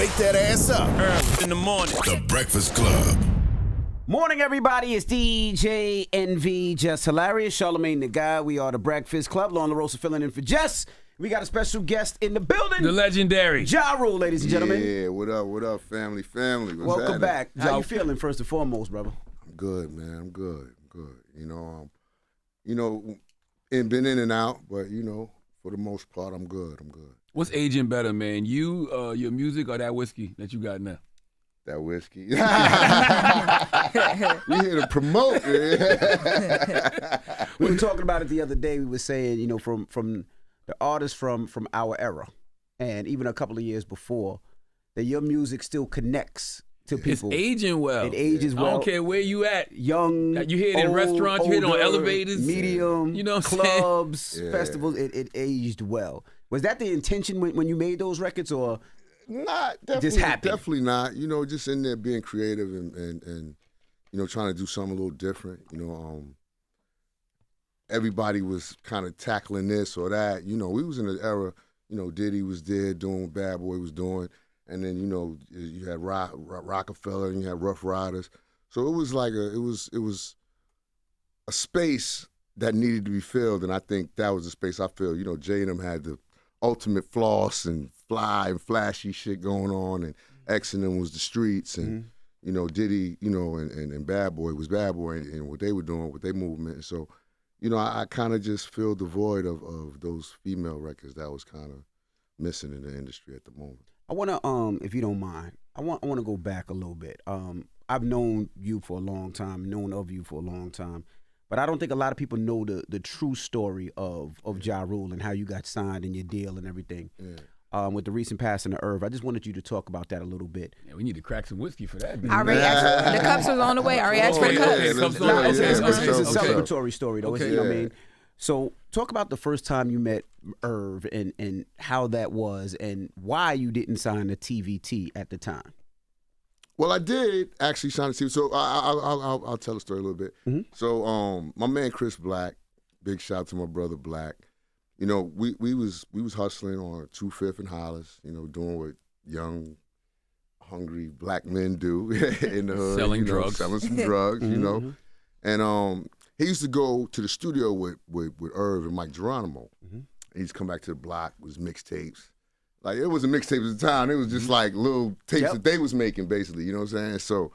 Wake that ass up. Early in the morning. The Breakfast Club. Morning, everybody. It's DJ NV, Jess Hilarious, Charlamagne the Guy. We are the Breakfast Club. Lauren LaRosa filling in for Jess. We got a special guest in the building. The legendary Ja Rule, ladies and gentlemen. Yeah, what up, family? What's Welcome happening? back. How you feeling, first and foremost, brother? I'm good, man. I'm good. Been in and out, but for the most part, I'm good. What's aging better, man? You, your music, or that whiskey that you got now? That whiskey. We here to promote. We were talking about it the other day. We were saying, from the artists from our era, and even a couple of years before, that your music still connects to people. It's aging well. It ages well. I don't care where you at. Young, You hear it in old, restaurants, you hear it on older, elevators. medium, You know what I'm saying? clubs, Yeah. festivals. It aged well. Was that the intention when you made those records, or Not just happy? definitely not. Just in there being creative and trying to do something a little different. Everybody was kind of tackling this or that. We was in an era. Diddy was there doing what Bad Boy was doing, and then you had Rockefeller and you had Rough Riders. So it was like it was a space that needed to be filled, and I think that was the space I filled. Jay and them had the ultimate floss and fly and flashy shit going on, and X and them was the streets, and Diddy, and Bad Boy was Bad Boy, and what they were doing with their movement. And so, I kind of just filled the void of those female records that was kind of missing in the industry at the moment. I want to, if you don't mind, I want to go back a little bit. I've known you for a long time, known of you for a long time, but I don't think a lot of people know the true story of Ja Rule and how you got signed and your deal and everything. Yeah. With the recent passing of Irv, I just wanted you to talk about that a little bit. Yeah, we need to crack some whiskey for that. I already asked, the cups was on the way. I already asked for the cups. Okay, cups Yeah, on the way. It's Okay, a okay. celebratory story, though. Okay. You know what I mean? So talk about the first time you met Irv and how that was and why you didn't sign the TVT at the time. Well, I did actually sign a TV. So I'll tell the story a little bit. Mhm. So my man Chris Black, big shout out to my brother Black. We was hustling on 25th and Hollis, doing what young, hungry black men do in the hood. Selling drugs. Selling some drugs, And he used to go to the studio with Irv and Mike Geronimo. And he'd come back to the block with his mixtapes. Like, it wasn't mixtapes at the time. It was just like little tapes that they was making, basically. You know what I'm saying? So,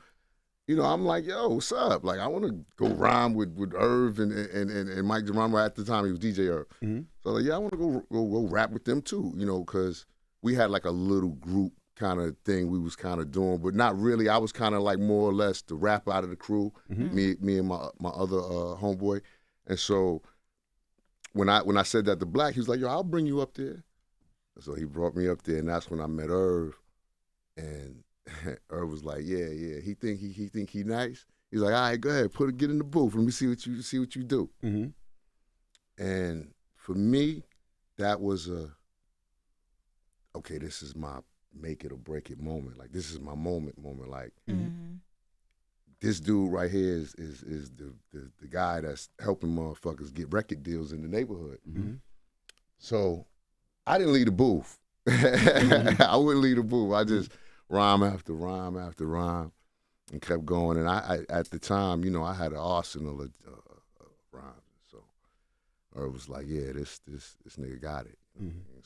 I'm like, yo, what's up? Like, I want to go rhyme with Irv and Mike Geronimo. At the time, he was DJ Irv. Mm-hmm. So, like, yeah, I want to go rap with them, too, because we had, like, a little group kind of thing we was kind of doing, but not really. I was kind of, like, more or less the rapper out of the crew, me and my other homeboy. And so when I said that to Black, he was like, yo, I'll bring you up there. So he brought me up there, and that's when I met Irv. And Irv was like, yeah, he think he nice. He's like, all right, go ahead, get in the booth. Let me see what you do. Mm-hmm. And for me, that was okay, this is my make it or break it moment. Like, this is my moment. Like, this dude right here is the guy that's helping motherfuckers get record deals in the neighborhood. Mm-hmm. So I didn't leave the booth. I wouldn't leave the booth. I just rhyme after rhyme after rhyme and kept going. And I at the time, I had an arsenal of rhymes. So it was like, yeah, this nigga got it.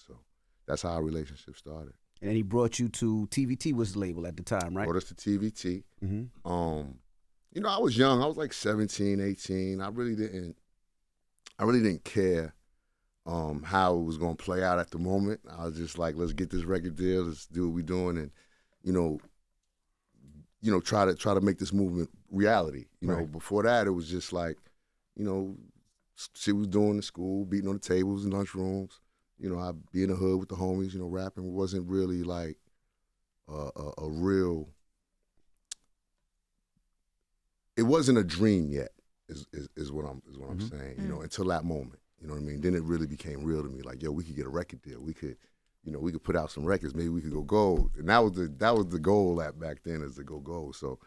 So that's how our relationship started. And then he brought you to TVT, was the label at the time, right? Brought us to TVT. Mm-hmm. I was young. I was like 17, 18. I really didn't care how it was going to play out at the moment. I was just like, let's get this record deal, let's do what we're doing, and try to make this movement reality. Before that, it was just like, shit we was doing in school, beating on the tables in lunchrooms. I'd be in the hood with the homies, rapping. It wasn't really like a real. It wasn't a dream yet, is what I'm saying. Until that moment. You know what I mean? Then it really became real to me. Like, yo, we could get a record deal. We could, we could put out some records. Maybe we could go gold. And that was the goal back then, is to go gold. So,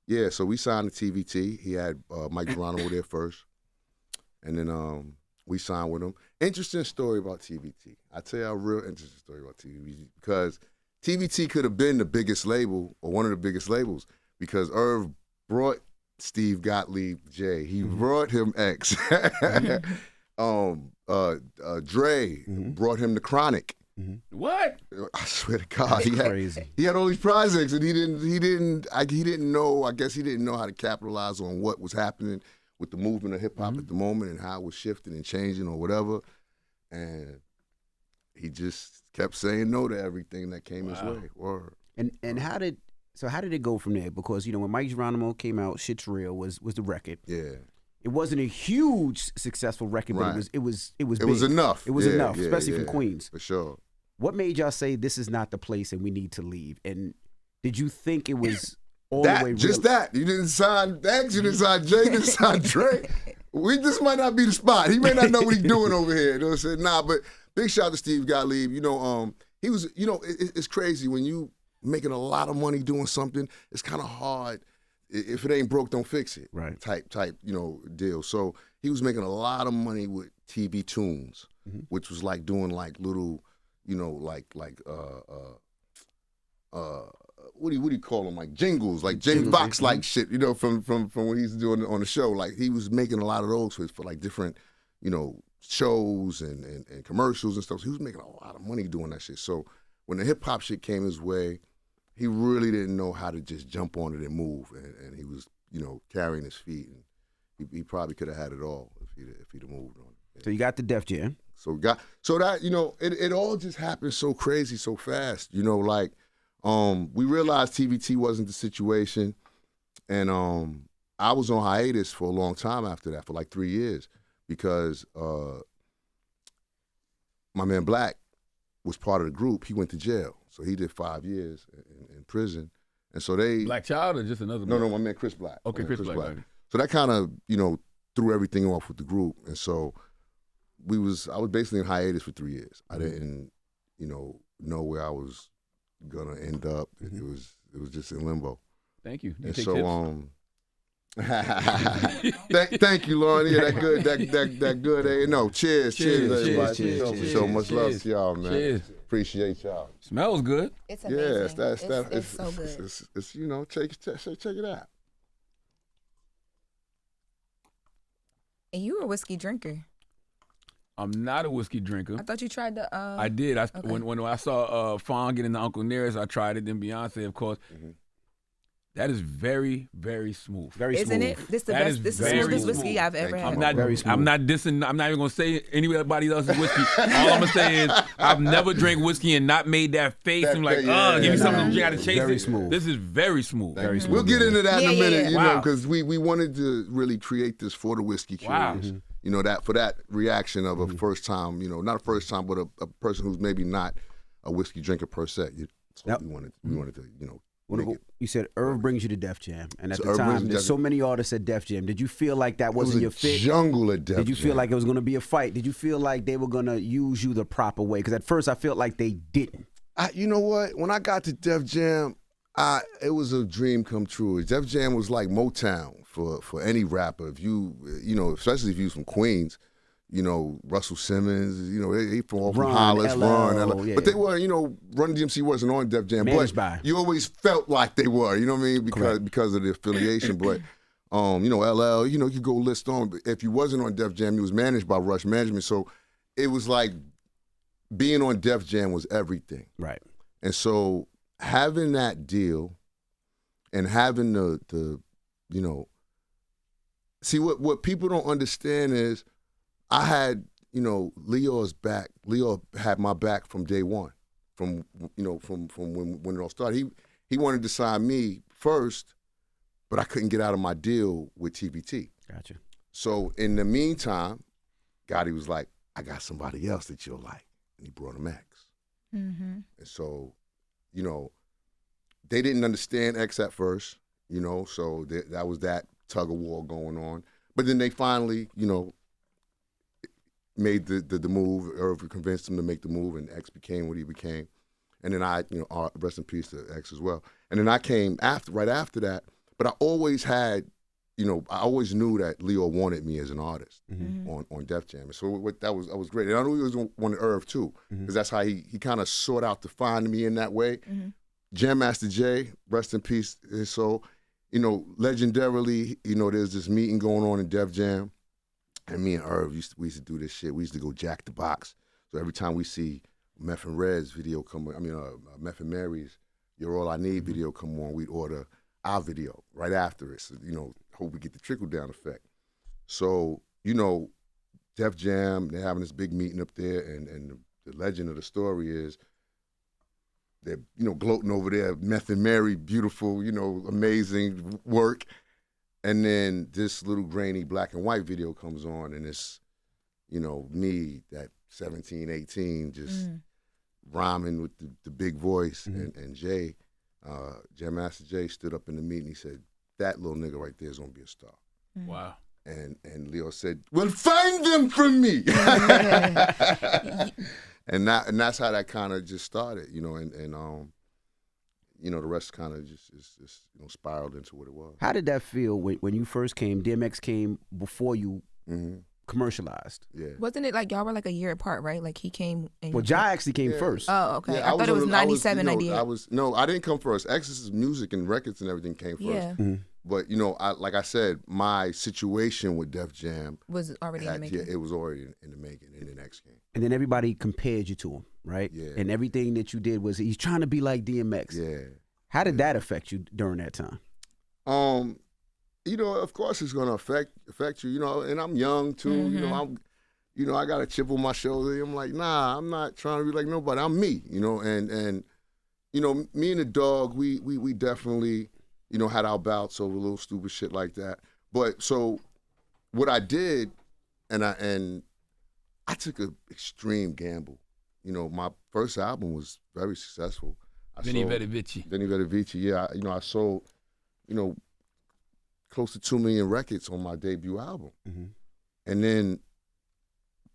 yeah. So we signed to TVT. He had Mike Geronimo there first, and then we signed with him. Interesting story about TVT. I tell you a real interesting story about TVT, because TVT could have been the biggest label or one of the biggest labels because Irv brought Steve Gottlieb J. He brought him X. Dre brought him the Chronic. What? I swear to God, crazy. He had all these projects, and he didn't know. I guess he didn't know how to capitalize on what was happening with the movement of hip hop at the moment and how it was shifting and changing or whatever. And he just kept saying no to everything that came his way. Word. And how did it go from there? Because when Mike Geronimo came out, Shit's Real was the record. Yeah. It wasn't a huge successful record, but it was big. It was enough. It was enough, especially from Queens. For sure. What made y'all say this is not the place and we need to leave? And did you think it was all the way real? Just that. You didn't sign X, you didn't sign Jay, you didn't sign Dre. This might not be the spot. He may not know what he's doing over here. You know what I'm saying? Nah, but big shout out to Steve Gottlieb. He was, it's crazy when you making a lot of money doing something, it's kind of hard. If it ain't broke, don't fix it. Right. Type, deal. So he was making a lot of money with TV Tunes, which was like doing like little, what do you call them? Like jingles, like Jamie Foxx like shit, from what he's doing on the show. Like he was making a lot of those for like different, shows and commercials and stuff. So he was making a lot of money doing that shit. So when the hip hop shit came his way, he really didn't know how to just jump on it and move, and he was, carrying his feet, and he probably could have had it all if he'd have moved on it. Yeah. So you got the Def Jam. So that it all just happened so crazy, so fast. We realized TVT wasn't the situation, and I was on hiatus for a long time after that, for like 3 years, because my man Black was part of the group. He went to jail. So he did 5 years in prison. And so they... Black Child or just another? No, my man Chris Black. Okay, Chris Black. Right. So that kind of, threw everything off with the group. And so I was basically in hiatus for 3 years. I didn't, know where I was gonna end up. It was just in limbo. Thank you. And so thank you, Lauren. Yeah, that good. Hey, no, cheers, everybody. Cheers. So much love to y'all, man. Cheers. Appreciate y'all. Smells good. It's amazing. Yeah, it's so good. It's check it out. And you were a whiskey drinker. I'm not a whiskey drinker. I thought you tried the. I did. Okay. When I saw Fawn get into Uncle Nearest, I tried it. Then Beyonce, of course. That is very, very smooth. Very smooth. Isn't it? This the best. This is the smoothest whiskey I've ever had. I'm not dissing. I'm not even gonna say anybody else's whiskey. All I'm gonna say is I've never drank whiskey and not made that face. I'm like, give me something to drink. I gotta chase very it. Smooth. This is very smooth. Very smooth. We'll get into that in a minute, Wow. because we wanted to really create this for the whiskey curious. Wow. That for that reaction of a first time, not a first time, but a person who's maybe not a whiskey drinker per se. So we wanted to, make it. You said Irv brings you to Def Jam, and at So the Irv brings time, me there's to so many artists at Def Jam. Did you feel like that wasn't your fit? Jungle at Def Jam. Did you feel like it was going to be a fight? Did you feel like they were going to use you the proper way? Because at first I felt like they didn't. You know what? When I got to Def Jam, it was a dream come true. Def Jam was like Motown for any rapper. If you, especially if you was from Queens, Russell Simmons, they from Hollis, Ron, yeah, but they were, Run DMC wasn't on Def Jam, Managed but by. you always felt like they were, you know what I mean, because of the affiliation. But LL, you could go list on. But if you wasn't on Def Jam, you was managed by Rush Management, so it was like being on Def Jam was everything. Right. And so having that deal and having the see what people don't understand is I had, Leo's back. Leo had my back from day one, from when it all started. He wanted to sign me first, but I couldn't get out of my deal with TVT. Gotcha. So in the meantime, Gotti was like, I got somebody else that you'll like. And he brought him X. Mm-hmm. And so, they didn't understand X at first, so that was that tug of war going on. But then they finally, made the move, or convinced him to make the move, and X became what he became. And then I, rest in peace to X as well. And then I came right after that, but I always had you know, I always knew that Leo wanted me as an artist on Def Jam. And so that was great. And I knew he was on the Irv too, because that's how he kind of sought out to find me in that way. Jam Master Jay, rest in peace, his soul. You know, legendarily, you know, there's this meeting going on in Def Jam, and me and Irv we used to do this shit. We used to go jack the box. So every time we see Meth and Red's video come on, Meth and Mary's You're All I Need video come on, we'd order our video right after it. So, you know, hope we get the trickle-down effect. So, you know, Def Jam, they're having this big meeting up there, and the legend of the story is they're, you know, gloating over there, Meth and Mary, beautiful, you know, amazing work. And then this little grainy black and white video comes on, and it's, you know, me, that 17, 18, just rhyming with the big voice. And Jay, Jam Master Jay stood up in the meeting. He said, that little nigga right there is going to be a star. Wow. And Leo said, well, find them for me. and that's how that kind of just started, you know, and you know, the rest kind of just you know, spiraled into what it was. How did that feel when you first came? DMX came before you commercialized. Yeah. Wasn't it like y'all were like a year apart, right? Like he came. And Well, Ja actually came first. Oh, okay. Yeah, I thought it was 97, 98. I didn't come first. Exodus' music and records and everything came first. Yeah. But, you know, like I said, my situation with Def Jam Was already in the making. Yeah, it was already in the making, in the next game. And then everybody compared you to him, right? Yeah. And everything that you did was he's trying to be like DMX. Yeah. How did that affect you during that time? You know, of course it's gonna affect you, you know, and I'm young too, you know, I got a chip on my shoulder. I'm like, nah, I'm not trying to be like nobody. I'm me, you know, and you know, me and the dog, we definitely, you know, had our bouts over little stupid shit like that. But so what I did, and I took an extreme gamble. You know, my first album was very successful. Veni Vidi Vici. Veni Vidi Vici, yeah. I sold, you know, close to 2 million records on my debut album. And then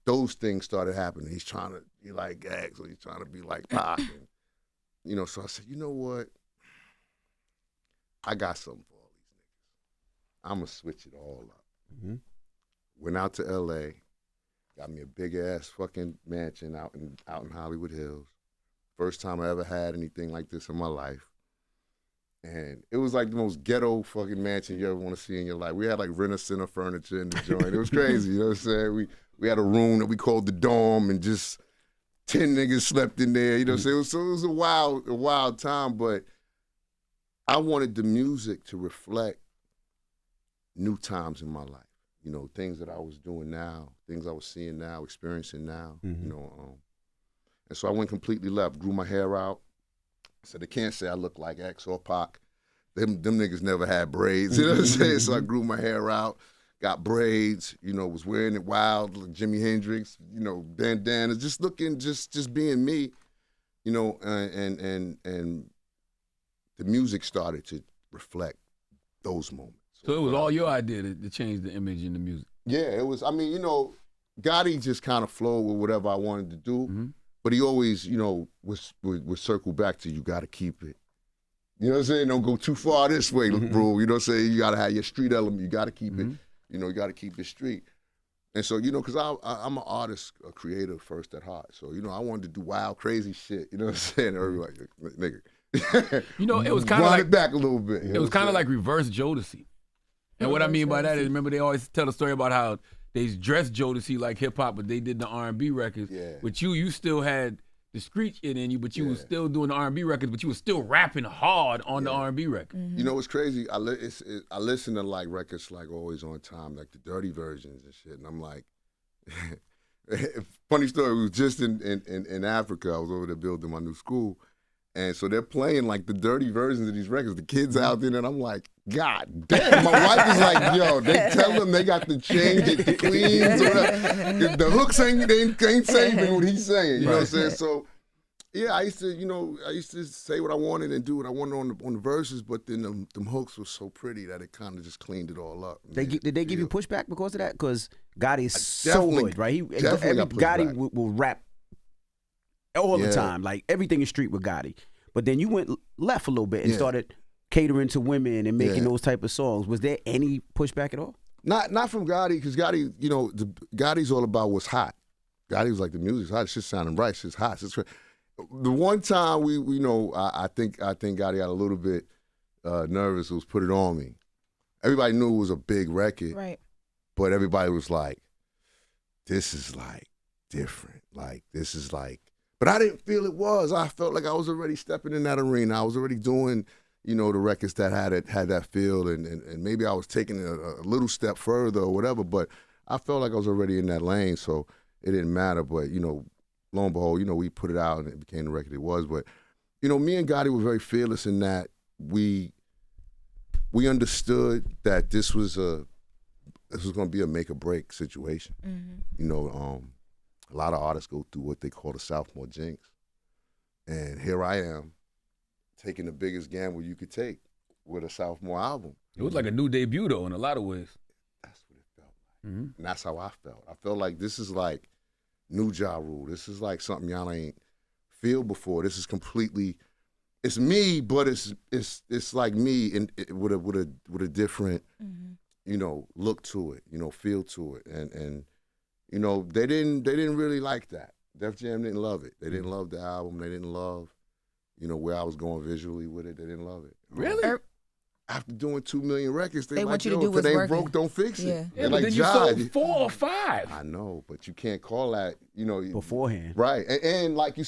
those things started happening. He's trying to be like Gags, or he's trying to be like Pac. And, you know, so I said, you know what? I got something for all these niggas. I'm going to switch it all up. Went out to L.A., got me a big-ass fucking mansion out in Hollywood Hills. First time I ever had anything like this in my life. And it was like the most ghetto fucking mansion you ever want to see in your life. We had like Rent-A-Center furniture in the joint. It was crazy, you know what I'm saying? We had a room that we called the dorm, and just 10 niggas slept in there, you know what I'm saying? It was a wild time, but I wanted the music to reflect new times in my life. You know, things that I was doing now, things I was seeing now, experiencing now, you know. And so I went completely left, grew my hair out. So they can't say I look like X or Pac. Them niggas never had braids, you know what I'm saying? So I grew my hair out, got braids, you know, was wearing it wild, like Jimi Hendrix, you know, bandana, just looking, just being me, you know, and the music started to reflect those moments. So it was all your idea to change the image in the music? Yeah, it was. I mean, you know, Gotti just kind of flowed with whatever I wanted to do. But he always, you know, would circle back to, you got to keep it. You know what I'm saying? Don't go too far this way, bro. You know what I'm saying? You got to have your street element. You got to keep it. You know, you got to keep it street. And so, you know, because I'm an artist, a creative first at heart. So, you know, I wanted to do wild, crazy shit. You know what I'm saying? Everybody, nigga. You know, it was kind of like it back a little bit. It was kind of like reverse Jodeci. And what I mean by that is, remember they always tell the story about how they dressed Jodeci like hip hop, but they did the R&B records. Yeah. But you still had the street shit in you, but you was still doing the R&B records, but you was still rapping hard on the R&B record. You know what's crazy? I listen to like records like Always on Time, like the dirty versions and shit, and I'm like, funny story. We was just in Africa. I was over there building my new school. And so they're playing like the dirty versions of these records. The kids out there, and I'm like, God damn. My wife is like, yo, they tell them they got to change it to Queens or whatever. The hooks ain't saving what he's saying. You know what I'm saying? So, yeah, I used to say what I wanted and do what I wanted on the verses, but then them hooks were so pretty that it kind of just cleaned it all up. Did they give you pushback because of that? Because Gotti is so good, right? Gotti will rap all the time. Like, everything is street with Gotti. But then you went left a little bit and started catering to women and making Yeah. those type of songs. Was there any pushback at all? Not from Gotti, because Gotti, Gotti's all about what's hot. Gotti was like, the music's hot, it's just sounding right, it's just hot. The one time I think Gotti got a little bit nervous, was Put It On Me. Everybody knew it was a big record, Right. but everybody was like, this is like different. Like, this is like, but I didn't feel it was. I felt like I was already stepping in that arena. I was already doing, the records that had that feel, and maybe I was taking it a little step further or whatever, but I felt like I was already in that lane, so it didn't matter. But, lo and behold, we put it out and it became the record it was. But, me and Gotti were very fearless in that we understood that this was going to be a make or break situation. Mm-hmm. A lot of artists go through what they call the sophomore jinx. And here I am, taking the biggest gamble you could take with a sophomore album. It was like a new debut, though, in a lot of ways. That's what it felt like. Mm-hmm. And that's how I felt. I felt like this is like new Ja Rule. This is like something y'all ain't feel before. This is completely, it's me, but it's like me with a different, look to it, feel to it. And they didn't really like that. Def Jam didn't love it. They didn't love the album. They didn't love, where I was going visually with it. They didn't love it. Really? After doing 2 million records, They like, want you to do if what's it ain't working. broke, don't fix it. Yeah. Yeah, They're but like, then you "Ja, sold 4 or 5. I know, but you can't call that, Beforehand. Right, and like I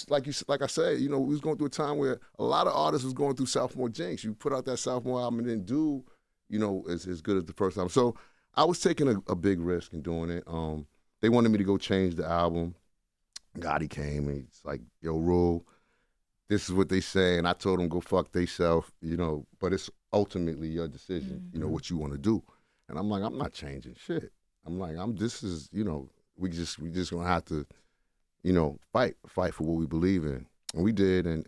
said, we was going through a time where a lot of artists was going through sophomore jinx. You put out that sophomore album and didn't do, as good as the first album. So I was taking a big risk in doing it. They wanted me to go change the album. Gotti came and he's like, "Yo, Rule, this is what they say," and I told them go fuck theyself, but it's ultimately your decision, what you want to do. And I'm like, I'm not changing shit. I'm like, we just gonna have to, fight for what we believe in. And we did, and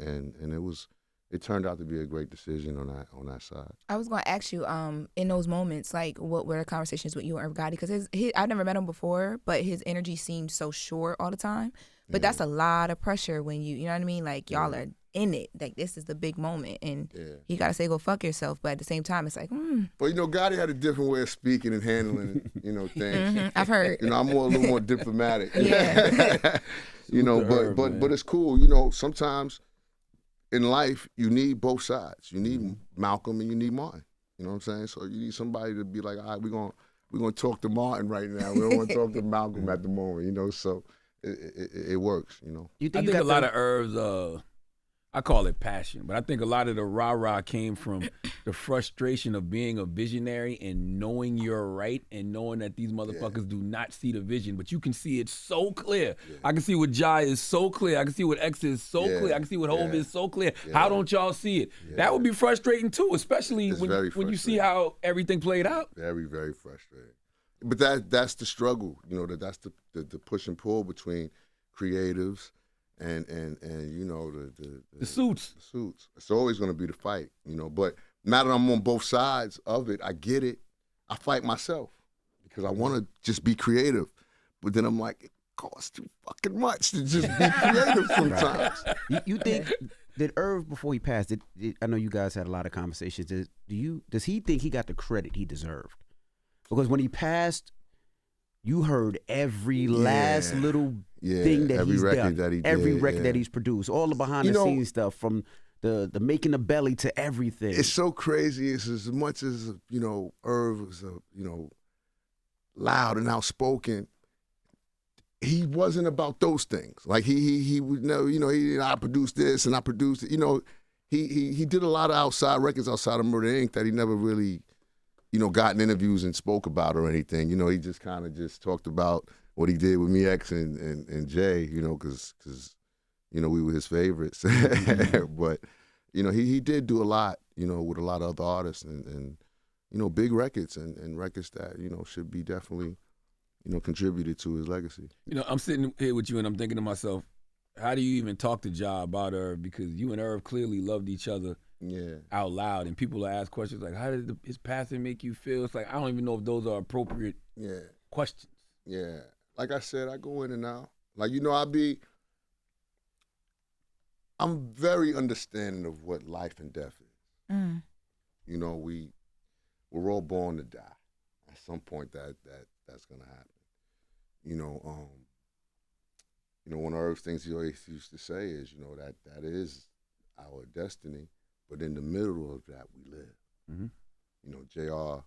it turned out to be a great decision on that side. I was going to ask you, in those moments, like, what were the conversations with you and Gotti? Because I've never met him before, but his energy seems so short all the time. But that's a lot of pressure when you know what I mean? Like, y'all are in it. Like, this is the big moment. And he got to say, go fuck yourself. But at the same time, it's like, Well, Gotti had a different way of speaking and handling, things. Mm-hmm. I've heard. I'm a little more diplomatic. Yeah. But it's cool. Sometimes in life, you need both sides. You need Malcolm and you need Martin. You know what I'm saying? So you need somebody to be like, all right, we're gonna talk to Martin right now. We don't want to talk to Malcolm at the moment. So it works. You I think a lot of Irv's, I call it passion, but I think a lot of the rah-rah came from the frustration of being a visionary and knowing you're right and knowing that these motherfuckers do not see the vision, but you can see it so clear. Yeah. I can see what Jai is so clear. I can see what X is so clear. I can see what Hov is so clear. Yeah. How don't y'all see it? Yeah. That would be frustrating too, especially when you see how everything played out. Very, very frustrating. But that's the struggle, that's the push and pull between creatives and the suits. The suits. It's always going to be the fight, But now that I'm on both sides of it, I get it. I fight myself because I want to just be creative. But then I'm like, it costs too fucking much to just be creative sometimes. You think, did Irv, before he passed, I know you guys had a lot of conversations, does he think he got the credit he deserved? Because when he passed, you heard every last little thing that he's done, every record that he's produced, all the behind the scenes stuff, from the making the belly to everything. It's so crazy. It's as much as Irv was loud and outspoken. He wasn't about those things. Like he would know, I produced this and I produced it. He did a lot of outside records outside of Murder Inc. that he never really got in interviews and spoke about or anything. He just kind of just talked about what he did with me, X, and Jay, because we were his favorites. But, he did do a lot, with a lot of other artists and big records and records that, should be definitely, contributed to his legacy. I'm sitting here with you and I'm thinking to myself, how do you even talk to Ja about Irv? Because you and Irv clearly loved each other. Out loud, and people ask questions like, how did his passing make you feel? It's like, I don't even know if those are appropriate questions. Yeah. Like I said, I go in and out. Like, I'm very understanding of what life and death is. You know, we're all born to die. At some point, that's gonna happen. You know, one of Irv's things he always used to say is, that is our destiny, but in the middle of that we live. Mm-hmm. You know, JR,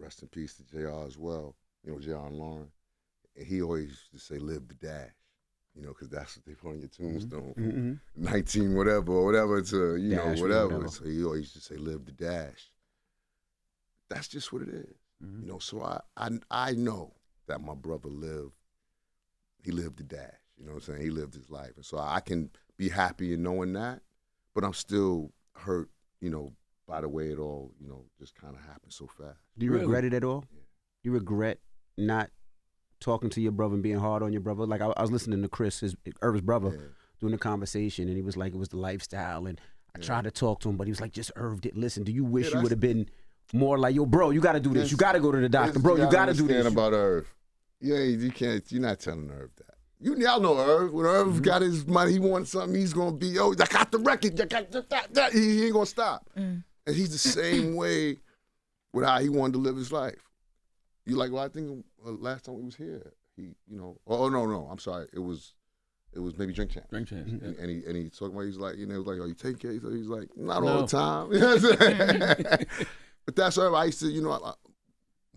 rest in peace to JR as well. You know, JR and Lauren, and he always used to say, "Live the dash." You know, because that's what they put on your tombstone, from 19 whatever or whatever to Dash whatever. So he always used to say, "Live the dash." That's just what it is. Mm-hmm. You know, so I know that my brother lived the dash. You know what I'm saying? He lived his life. And so I can be happy in knowing that, but I'm still hurt, by the way it all, just kind of happened so fast. Do you regret it at all? Yeah. You regret not talking to your brother and being hard on your brother? Like I was listening to Chris, Irv's brother, doing the conversation, and he was like, it was the lifestyle. And I tried to talk to him, but he was like, just Irv didn't listen. Do you wish you would have been more like, yo, bro, you got to do this. You got to go to the doctor. Bro, you got to do this. About Irv. Yeah, you can't. You're not telling Irv that. Y'all know Irv. When Irv got his money, he wanted something, he's going to be, I got the record. He ain't going to stop. And he's the same way with how he wanted to live his life. You like, well, I think last time we was here, no, I'm sorry. It was maybe Drink Champs. Drink Champs. And he talking about, he's like, are you take care? He's like, not all the time. You know what I'm saying? But that's Irv. I used to,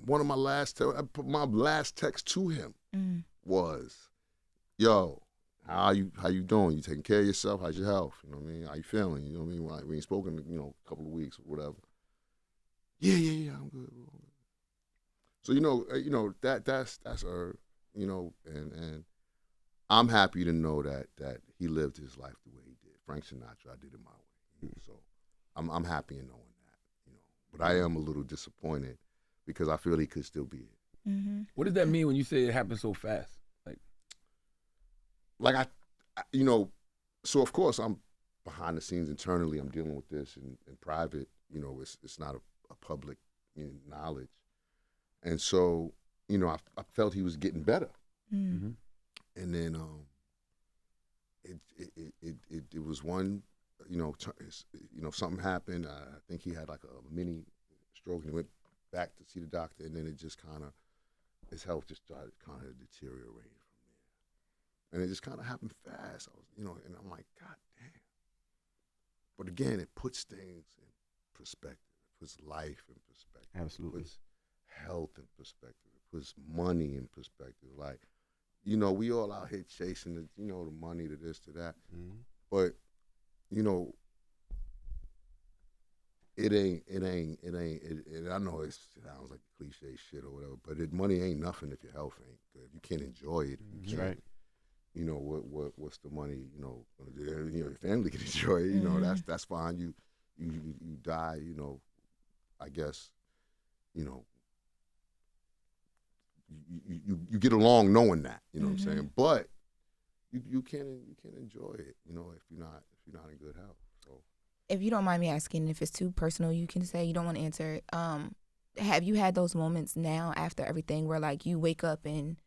one of my last text to him was, yo, how you doing? You taking care of yourself? How's your health? You know what I mean? How you feeling? You know what I mean? Like, we ain't spoken, a couple of weeks or whatever. Yeah, I'm good. So that's Irv, and I'm happy to know that he lived his life the way he did. Frank Sinatra, I did it my way. So I'm happy in knowing that, But I am a little disappointed because I feel he could still be here. Mm-hmm. What does that mean when you say it happened so fast? Like I so of course I'm behind the scenes internally. I'm dealing with this in private. It's not a public knowledge, and so I felt he was getting better, and then it was one something happened. I think he had like a mini stroke and he went back to see the doctor, and then it just kind of his health just started kind of deteriorating. And it just kind of happened fast. I was, and I'm like, God damn. But again, it puts things in perspective. It puts life in perspective. Absolutely. It puts health in perspective. It puts money in perspective. Like, we all out here chasing the, the money, to this, to that. Mm-hmm. But, it ain't. I know it sounds like cliche shit or whatever, but money ain't nothing if your health ain't good. You can't enjoy it. That's right. What's the money, gonna do? Your family can enjoy it, that's fine. You die, I guess, you get along knowing that, what I'm saying? But you can't enjoy it, if you're not in good health. So if you don't mind me asking, if it's too personal, you can say you don't want to answer it. Have you had those moments now after everything where like you wake up and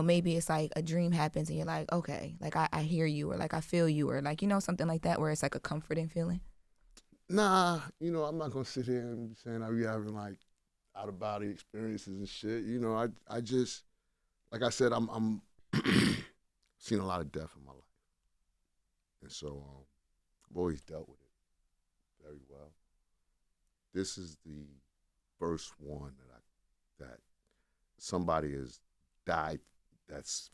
maybe it's like a dream happens and you're like, okay, like I hear you, or like I feel you, or like, something like that where it's like a comforting feeling? Nah, I'm not going to sit here and be saying I be having like out of body experiences and shit. I just, like I said, I'm seen a lot of death in my life. And so I've always dealt with it very well. This is the first one that somebody has died that's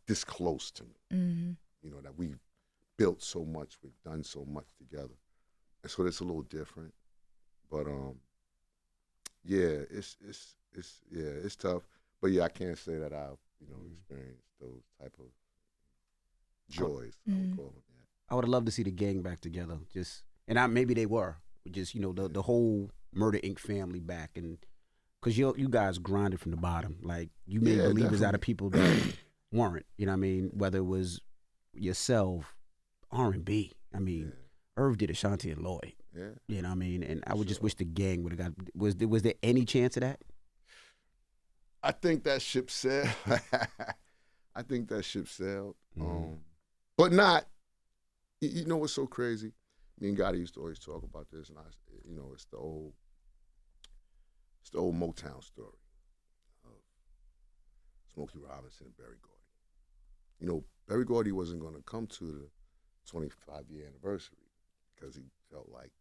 this close to me, that we've built so much, we've done so much together, and so it's a little different, but it's tough, but I can't say that I've experienced those type of joys. I would call them. I would have loved to see the gang back together, maybe they were just the whole Murder Inc. family back, and because you guys grinded from the bottom. Like, you made believers definitely out of people that weren't, whether it was yourself, R&B. Irv did Ashanti and Lloyd. Yeah. And I would just wish the gang would have got, was there any chance of that? I think that ship sailed. But not, what's so crazy? Me and Gotti used to always talk about this, and it's the old Motown story of Smokey Robinson and Berry Gordy. Berry Gordy wasn't going to come to the 25-year anniversary because he felt like,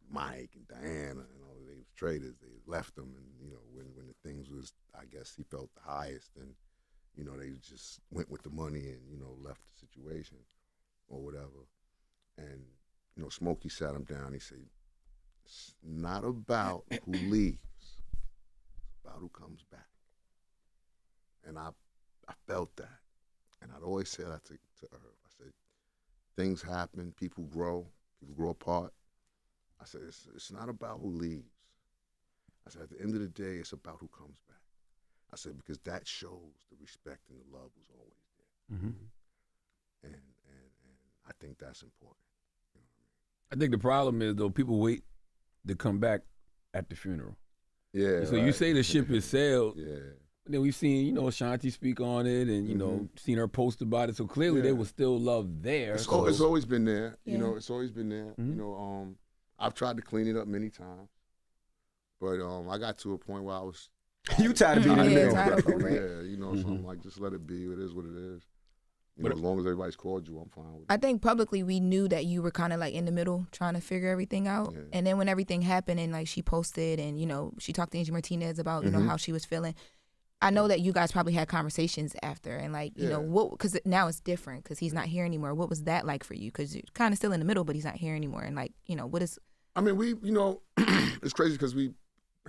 Mike and Diana and all they was traders. They left him, and when the things was, I guess he felt the highest, and they just went with the money and left the situation or whatever. And Smokey sat him down. He said, "It's not about who leaves; it's about who comes back." And I felt that, and I'd always say that to Irv. I said, "Things happen. People grow apart." I said, it's not about who leaves. I said, at the end of the day, it's about who comes back. I said, because that shows the respect and the love was always there. Mm-hmm. And I think that's important. I think the problem is, though, people wait to come back at the funeral. Yeah. So you say the ship has sailed. Yeah. Then we've seen, Shanti speak on it and, seen her post about it. So clearly there was still love there. It's always been there. Yeah. It's always been there. Mm-hmm. I've tried to clean it up many times. But I got to a point where I was... You tired of being in the middle. So I'm like, just let it be. It is what it is. As long as everybody's called you, I'm fine with it. I think publicly we knew that you were kind of like in the middle trying to figure everything out. Yeah. And then when everything happened and like she posted and, she talked to Angie Martinez about, how she was feeling. I know that you guys probably had conversations after and like, because now it's different because he's not here anymore. What was that like for you? Because you're kind of still in the middle, but he's not here anymore. And like, what is... I mean, we, it's crazy because we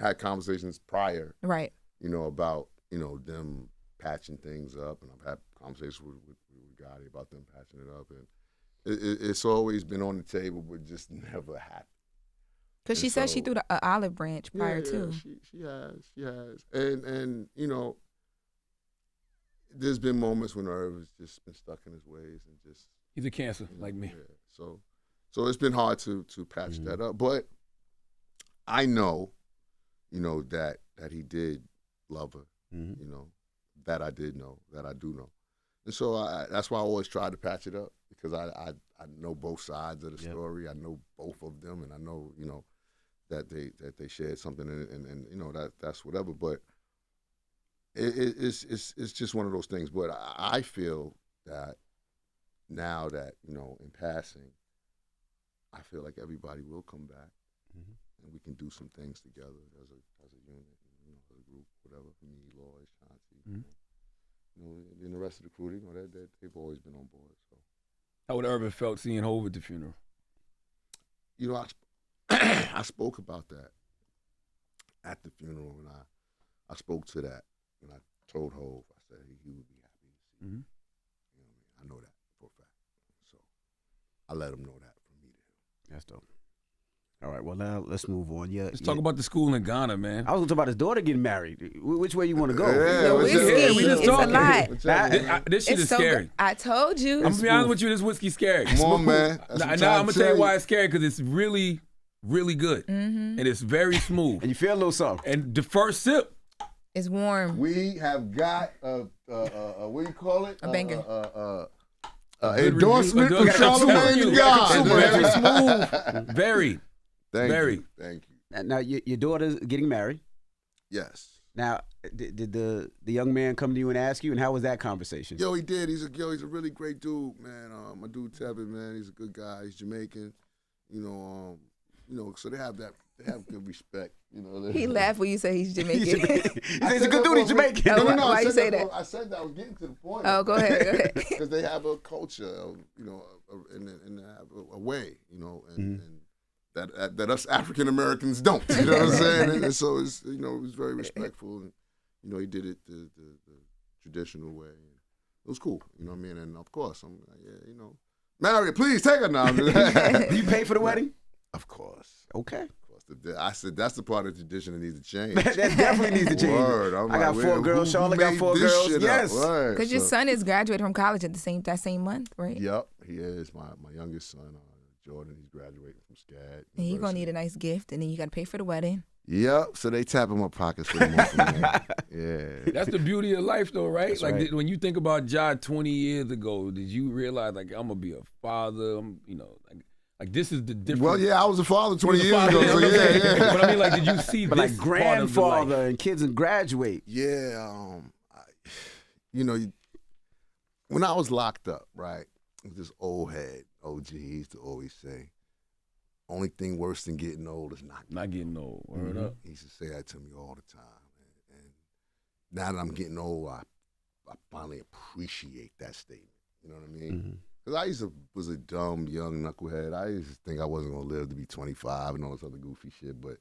had conversations prior. Right. About, them patching things up. And I've had conversations with Gotti about them patching it up. And it's always been on the table, but just never happened. Because she said she threw the olive branch prior too. She has. And there's been moments when Irv has just been stuck in his ways and just... He's a Cancer, like me. Yeah. So it's been hard to patch that up. But I know, that he did love her, that I did know, that I do know. And so that's why I always try to patch it up because I know both sides of the story. I know both of them, and I know, that they shared something and that's whatever. But it's just one of those things. But I feel that now that, in passing, I feel like everybody will come back and we can do some things together as a unit, as a group, whatever. Me, Lloyd, Shanti, and the rest of the crew, they've always been on board. So, how would Irvin felt seeing Hov at the funeral? I spoke about that at the funeral, and I spoke to that, and I told Hov, I said he would be happy to see. I know that for a fact. So I let him know that from me to him. That's dope. All right, well, now let's move on. Let's talk about the school in Ghana, man. I was going to talk about his daughter getting married. Which way you want to go? We just it's talking. A lot. This shit is scary. I told you. I'm going to be honest with you, this whiskey's scary. Come on, man. Now I'm going to tell you why it's scary, because it's really, really good. And it's very smooth. And you feel a little something. And the first sip. It's warm. We have got what do you call it? A banger. Endorsement from Charlamagne the God. Very smooth. Very. Thank you. Now, your daughter's getting married. Yes. Now, did the young man come to you and ask you, and how was that conversation? Yo, he did. He's a really great dude, man. My dude Tevin, man, he's a good guy. He's Jamaican. So they have good respect. He laughed when you say he's Jamaican. He's a good dude. He's Jamaican. No. Why you say that? I said that. I was getting to the point. Oh, go ahead. Because they have a culture, of, and they have a way, and that us African Americans don't. You know what I'm saying? And so it's, it was very respectful, and he did it the traditional way. It was cool. You know what I mean? And of course, I'm like, marry her, please take her now. Do you pay for the wedding? Of course. Okay. Of course. I said that's the part of the tradition that needs to change. That definitely needs to change. Word. I got 4 girls. Charlotte got 4 girls. Yes. Because your son is graduating from college at that same month, right? Yep, he is. My youngest son, Jordan, he's graduating from SCAD. And you're going to need a nice gift, and then you got to pay for the wedding. Yep, so they tapping my pockets for the month. Yeah. That's the beauty of life, though, right? That's like, right. When you think about Ja 20 years ago, did you realize, like, I'm going to be a father? Like this is the difference. Well, yeah, I was a father 20 You was a years ago, father, so yeah, yeah. But I mean, like, did you see But this like part of the life? grandfather and kids and graduate. Yeah, when I was locked up, right, this old head, OG, he used to always say, only thing worse than getting old is not getting old. Word up. He used to say that to me all the time. And now that I'm getting old, I finally appreciate that statement. You know what I mean? Because was a dumb, young knucklehead. I used to think I wasn't going to live to be 25 and all this other goofy shit. But,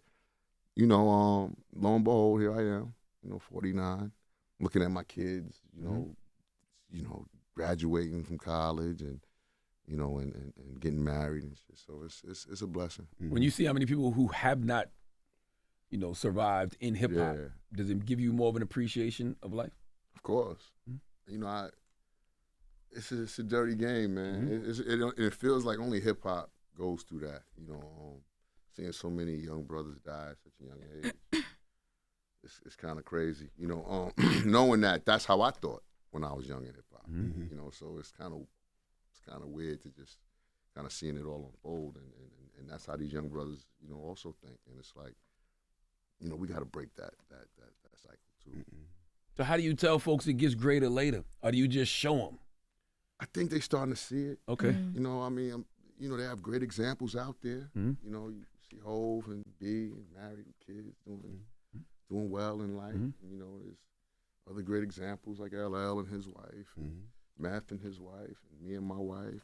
lo and behold, here I am, 49, looking at my kids, graduating from college and, and getting married and shit. So it's a blessing. When you see how many people who have not, survived in hip hop, does it give you more of an appreciation of life? Of course. It's a dirty game, man. It feels like only hip hop goes through that. Seeing so many young brothers die at such a young age, it's kind of crazy. Knowing that's how I thought when I was young in hip hop. So it's kind of weird to just kind of seeing it all unfold, and that's how these young brothers, also think. And it's like, we got to break that cycle too. So how do you tell folks it gets greater later, or do you just show them? I think they're starting to see it. Okay. They have great examples out there. You see Hov and B and married with kids doing well in life. There's other great examples like LL and his wife, and Math and his wife, and me and my wife,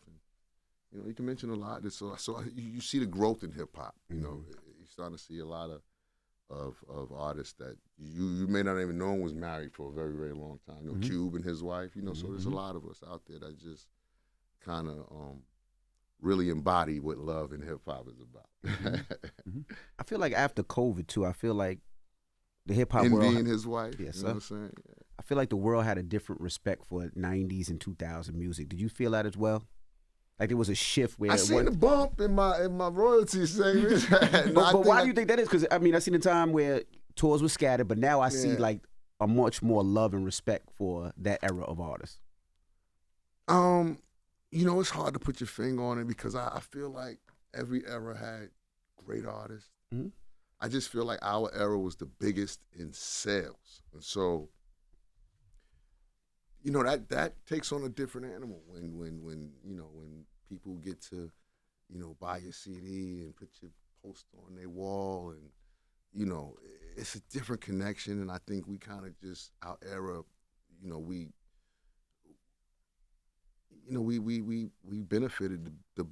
and you can mention a lot. So you see the growth in hip hop. You're starting to see a lot of artists that you may not even know was married for a very, very long time. Cube and his wife. So there's a lot of us out there that just kind of really embody what love in hip hop is about. I feel like after COVID too, I feel like the hip hop world. Envy and his wife. Yes, you know what I'm saying? Yeah. I feel like the world had a different respect for 90s and 2000 music. Did you feel that as well? Like there was a shift where I seen the bump in my royalties segment. but why do you think that is? Because I seen a time where tours were scattered, but now I see like a much more love and respect for that era of artists. It's hard to put your finger on it because I feel like every era had great artists. I just feel like our era was the biggest in sales, and so that takes on a different animal when people get to buy your CD and put your poster on their wall, and it's a different connection. And I think we kind of just our era, we benefited the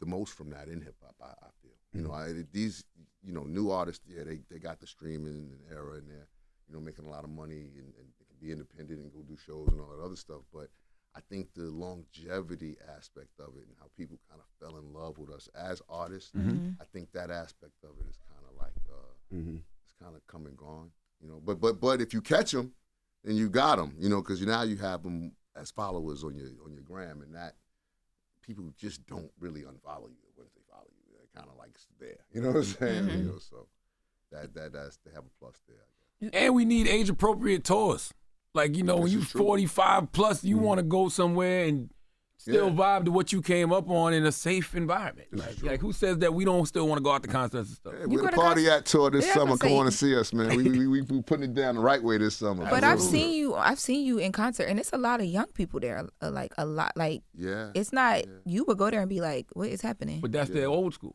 most from that in hip hop. I feel these new artists, they got the streaming era and they're making a lot of money and they can be independent and go do shows and all that other stuff. But I think the longevity aspect of it and how people kind of fell in love with us as artists, I think that aspect of it is kind of like it's kind of come and gone. But if you catch them, then you got them. Because now you have them as followers on your gram, and that people just don't really unfollow you once they follow you. They're kind of like there. You know what I'm saying? So that's they have a plus there, I guess. And we need age appropriate tours. Like, when you 45 plus, you want to go somewhere and still vibe to what you came up on in a safe environment. Like who says that we don't still want to go out to concerts and stuff? Hey, we're the party at tour this summer. Come on and see us, man. We putting it down the right way this summer. But I've seen you in concert, and it's a lot of young people there. Like a lot. Like it's not. You would go there and be like, "What is happening?" But that's their old school.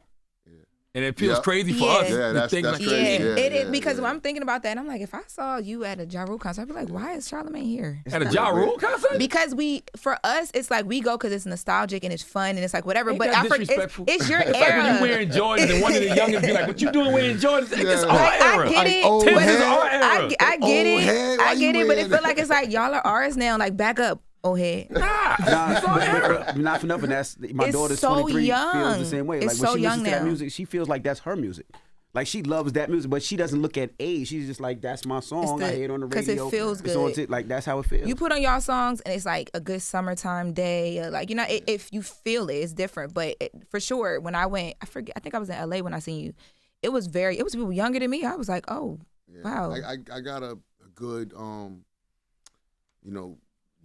And it feels crazy for us. Yeah, that's crazy. It is because when I'm thinking about that, I'm like, if I saw you at a Ja Rule concert, I'd be like, why is Charlamagne here? At a Ja Rule concert? Because for us, it's like we go because it's nostalgic and it's fun and it's like whatever. Ain't but that I forget disrespectful? it's your It's era. like when you wearing Jordans and one of the youngins be like, "What you doing wearing Jordans?" It's our era. I get it. old but head. our era. I get it. head, why I you get it. But it wearing feel like it's like y'all are ours now. Like back up, old head. Not for nothing. That's my It's daughter's so 23. young. Feels the same way. It's Like when so she young listens to that now. music, she feels like that's her music. Like she loves that music, but she doesn't look at age. She's just like, that's my song. I hear it on the radio. Because it feels It's on good. like that's how it feels. You put on y'all songs and it's like a good summertime day. Like if you feel it, it's different. But for sure, when I went, I think I was in LA when I seen you. It was people younger than me. I was like, oh, wow. I got a good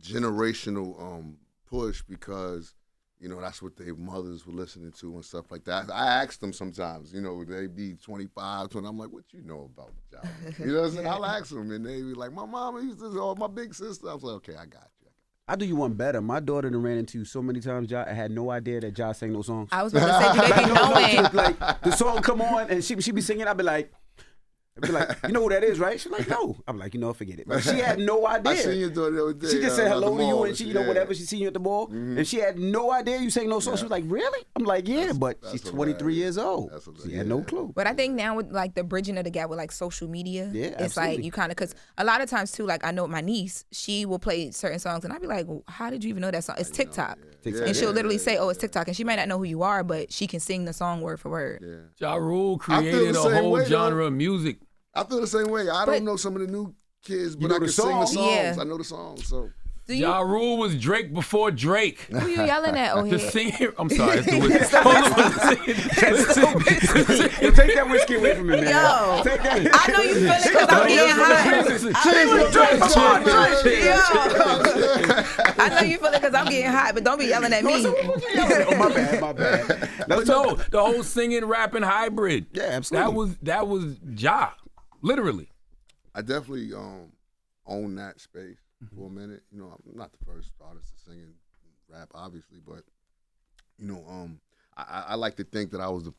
generational push because You know, that's what their mothers were listening to and stuff like that. I asked them sometimes, you know, they be 25, 20. I'm like, what you know about Ja? You know what I'm saying? I'll ask them, and they be like, my mama used to, or my big sister. I was like, okay, I got you. I do you one better. My daughter done ran into you so many times, Ja. I had no idea that Ja sang those songs. I was going to say, do they be knowing? Like, the song come on, and she be singing, I'd be like, you know who that is, right? She's like, no. I'm like, you know, forget it. Like, she had no idea. I seen your daughter the other day. She just said hello to you, and she, yeah. whatever, she seen you at the ball, and she had no idea you sang no song. She was like, really? I'm like, yeah, but she's 23 years old. She had no clue. But I think now with like the bridging of the gap with like social media, it's absolutely. like you kind of, because a lot of times too, like I know my niece, she will play certain songs, and I'd be like, well, how did you even know that song? It's TikTok. And she'll literally say, oh, it's TikTok. And she might not know who you are, but she can sing the song word for word. Ja Rule created a whole genre of music. I feel the same way. I don't know some of the new kids, but I can sing the songs. Yeah. I know the songs. So Ja Rule was Drake before Drake. Who you yelling at? Oh, The yeah. singer. I'm sorry. It's the Yo, take that whiskey away from me, man. Yo, Take that. I know you feel it because I'm getting hot. I know you feel it because I'm getting hot, but don't be yelling at me. Oh, my bad. But no, the whole singing, rapping hybrid. Yeah, absolutely. That was Ja, literally. I definitely own that space for a minute. You know, I'm not the first artist to sing and rap, obviously, but you know, I like to think that I was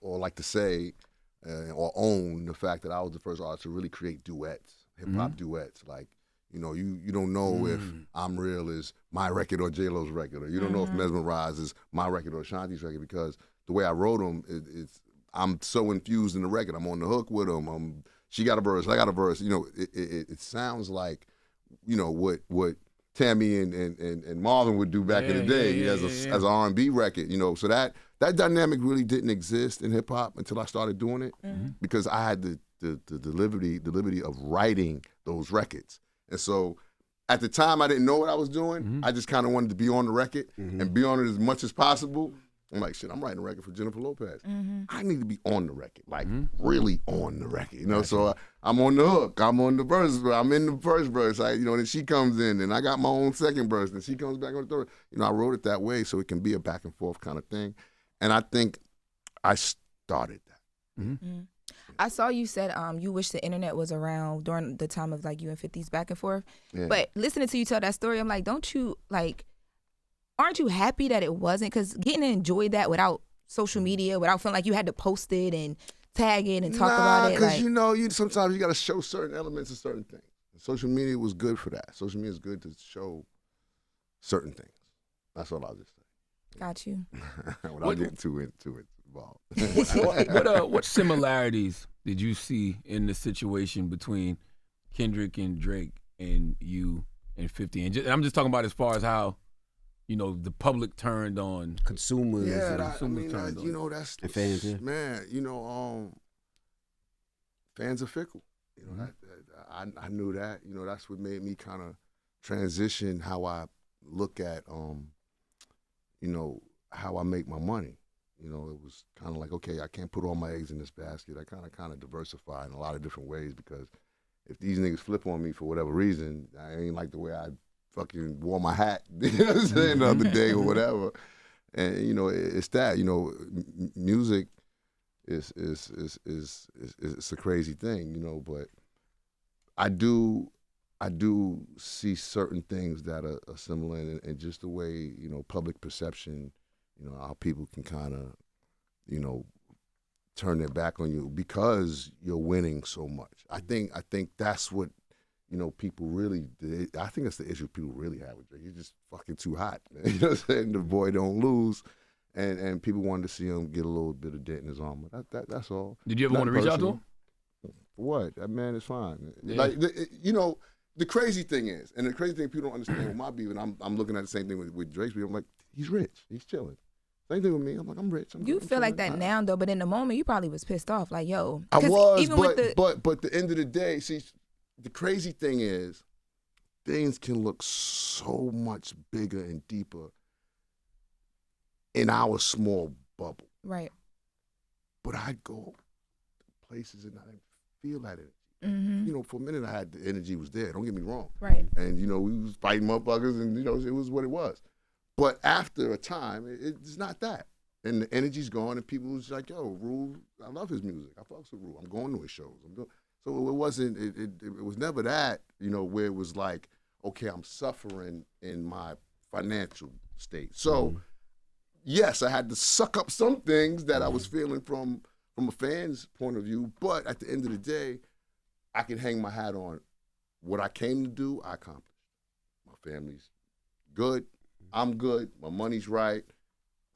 or like to say, or own the fact that I was the first artist to really create duets, hip hop duets. Like, you know, you don't know if I'm Real is my record or J-Lo's record, or you don't know if Mesmerize is my record or Shanti's record, because the way I wrote them, I'm so infused in the record. I'm on the hook with them. She got a verse, I got a verse. You know, it sounds like, you know, what Tammy and Marvin would do back in the day as an R&B record. You know, so that dynamic really didn't exist in hip hop until I started doing it, because I had the liberty of writing those records. And so at the time, I didn't know what I was doing. I just kind of wanted to be on the record and be on it as much as possible. I'm like, shit, I'm writing a record for Jennifer Lopez. I need to be on the record, like really on the record, you know? So I'm on the hook, I'm on the verse, I'm in the first verse, you know, then she comes in, and I got my own second verse, and she comes back on the third. You know, I wrote it that way so it can be a back and forth kind of thing. And I think I started that. I saw you said you wish the internet was around during the time of like you and 50's back and forth. Yeah. But listening to you tell that story, I'm like, aren't you happy that it wasn't? Because getting to enjoy that without social media, without feeling like you had to post it and tag it and talk about it. Because sometimes you got to show certain elements of certain things. Social media was good for that. Social media is good to show certain things. That's all I'll just say. Got you. Without getting too involved. What similarities did you see in the situation between Kendrick and Drake and you and 50? And I'm just talking about as far as how, you know, the public turned on consumers. Yeah, consumers turned on. You know, that's and fans. Yeah. Man, you know, fans are fickle. You know, I knew that. You know, that's what made me kind of transition how I look at, you know, how I make my money. You know, it was kind of like, okay, I can't put all my eggs in this basket. I kind of diversify in a lot of different ways, because if these niggas flip on me for whatever reason, I ain't like the way I fucking wore my hat, you know what I'm saying, the other day or whatever. And, you know, it's that, you know, music is a crazy thing, you know, but I do see certain things that are similar, and just the way, you know, public perception, you know, how people can kind of, you know, turn their back on you because you're winning so much. I think that's what, you know, people really, I think that's the issue people really have with Drake. He's just fucking too hot. You know what I'm saying? The boy don't lose. And people wanted to see him get a little bit of dent in his armor. That's all. Did you ever want to reach out to him? What? That man is fine. Yeah. Like, you know, the crazy thing is, and the crazy thing people don't understand with my beef, and I'm looking at the same thing with Drake's beef, I'm like, he's rich. He's chilling. Same thing with me. I'm like, I'm rich. You feel like that now, though, but in the moment, you probably was pissed off. Like, yo. I was, even but the end of the day, see, the crazy thing is, things can look so much bigger and deeper in our small bubble. Right. But I go places and I didn't feel that energy. You know, for a minute, the energy was there. Don't get me wrong. Right. And, you know, we was fighting motherfuckers, and, you know, it was what it was. But after a time, it's not that. And the energy's gone, and people was like, yo, Rule, I love his music. I fucks with Rule. I'm going to his shows. So it wasn't, it was never that, where it was like, okay, I'm suffering in my financial state. So, yes, I had to suck up some things that I was feeling from a fan's point of view, but at the end of the day, I can hang my hat on what I came to do, I accomplished. My family's good. I'm good. My money's right.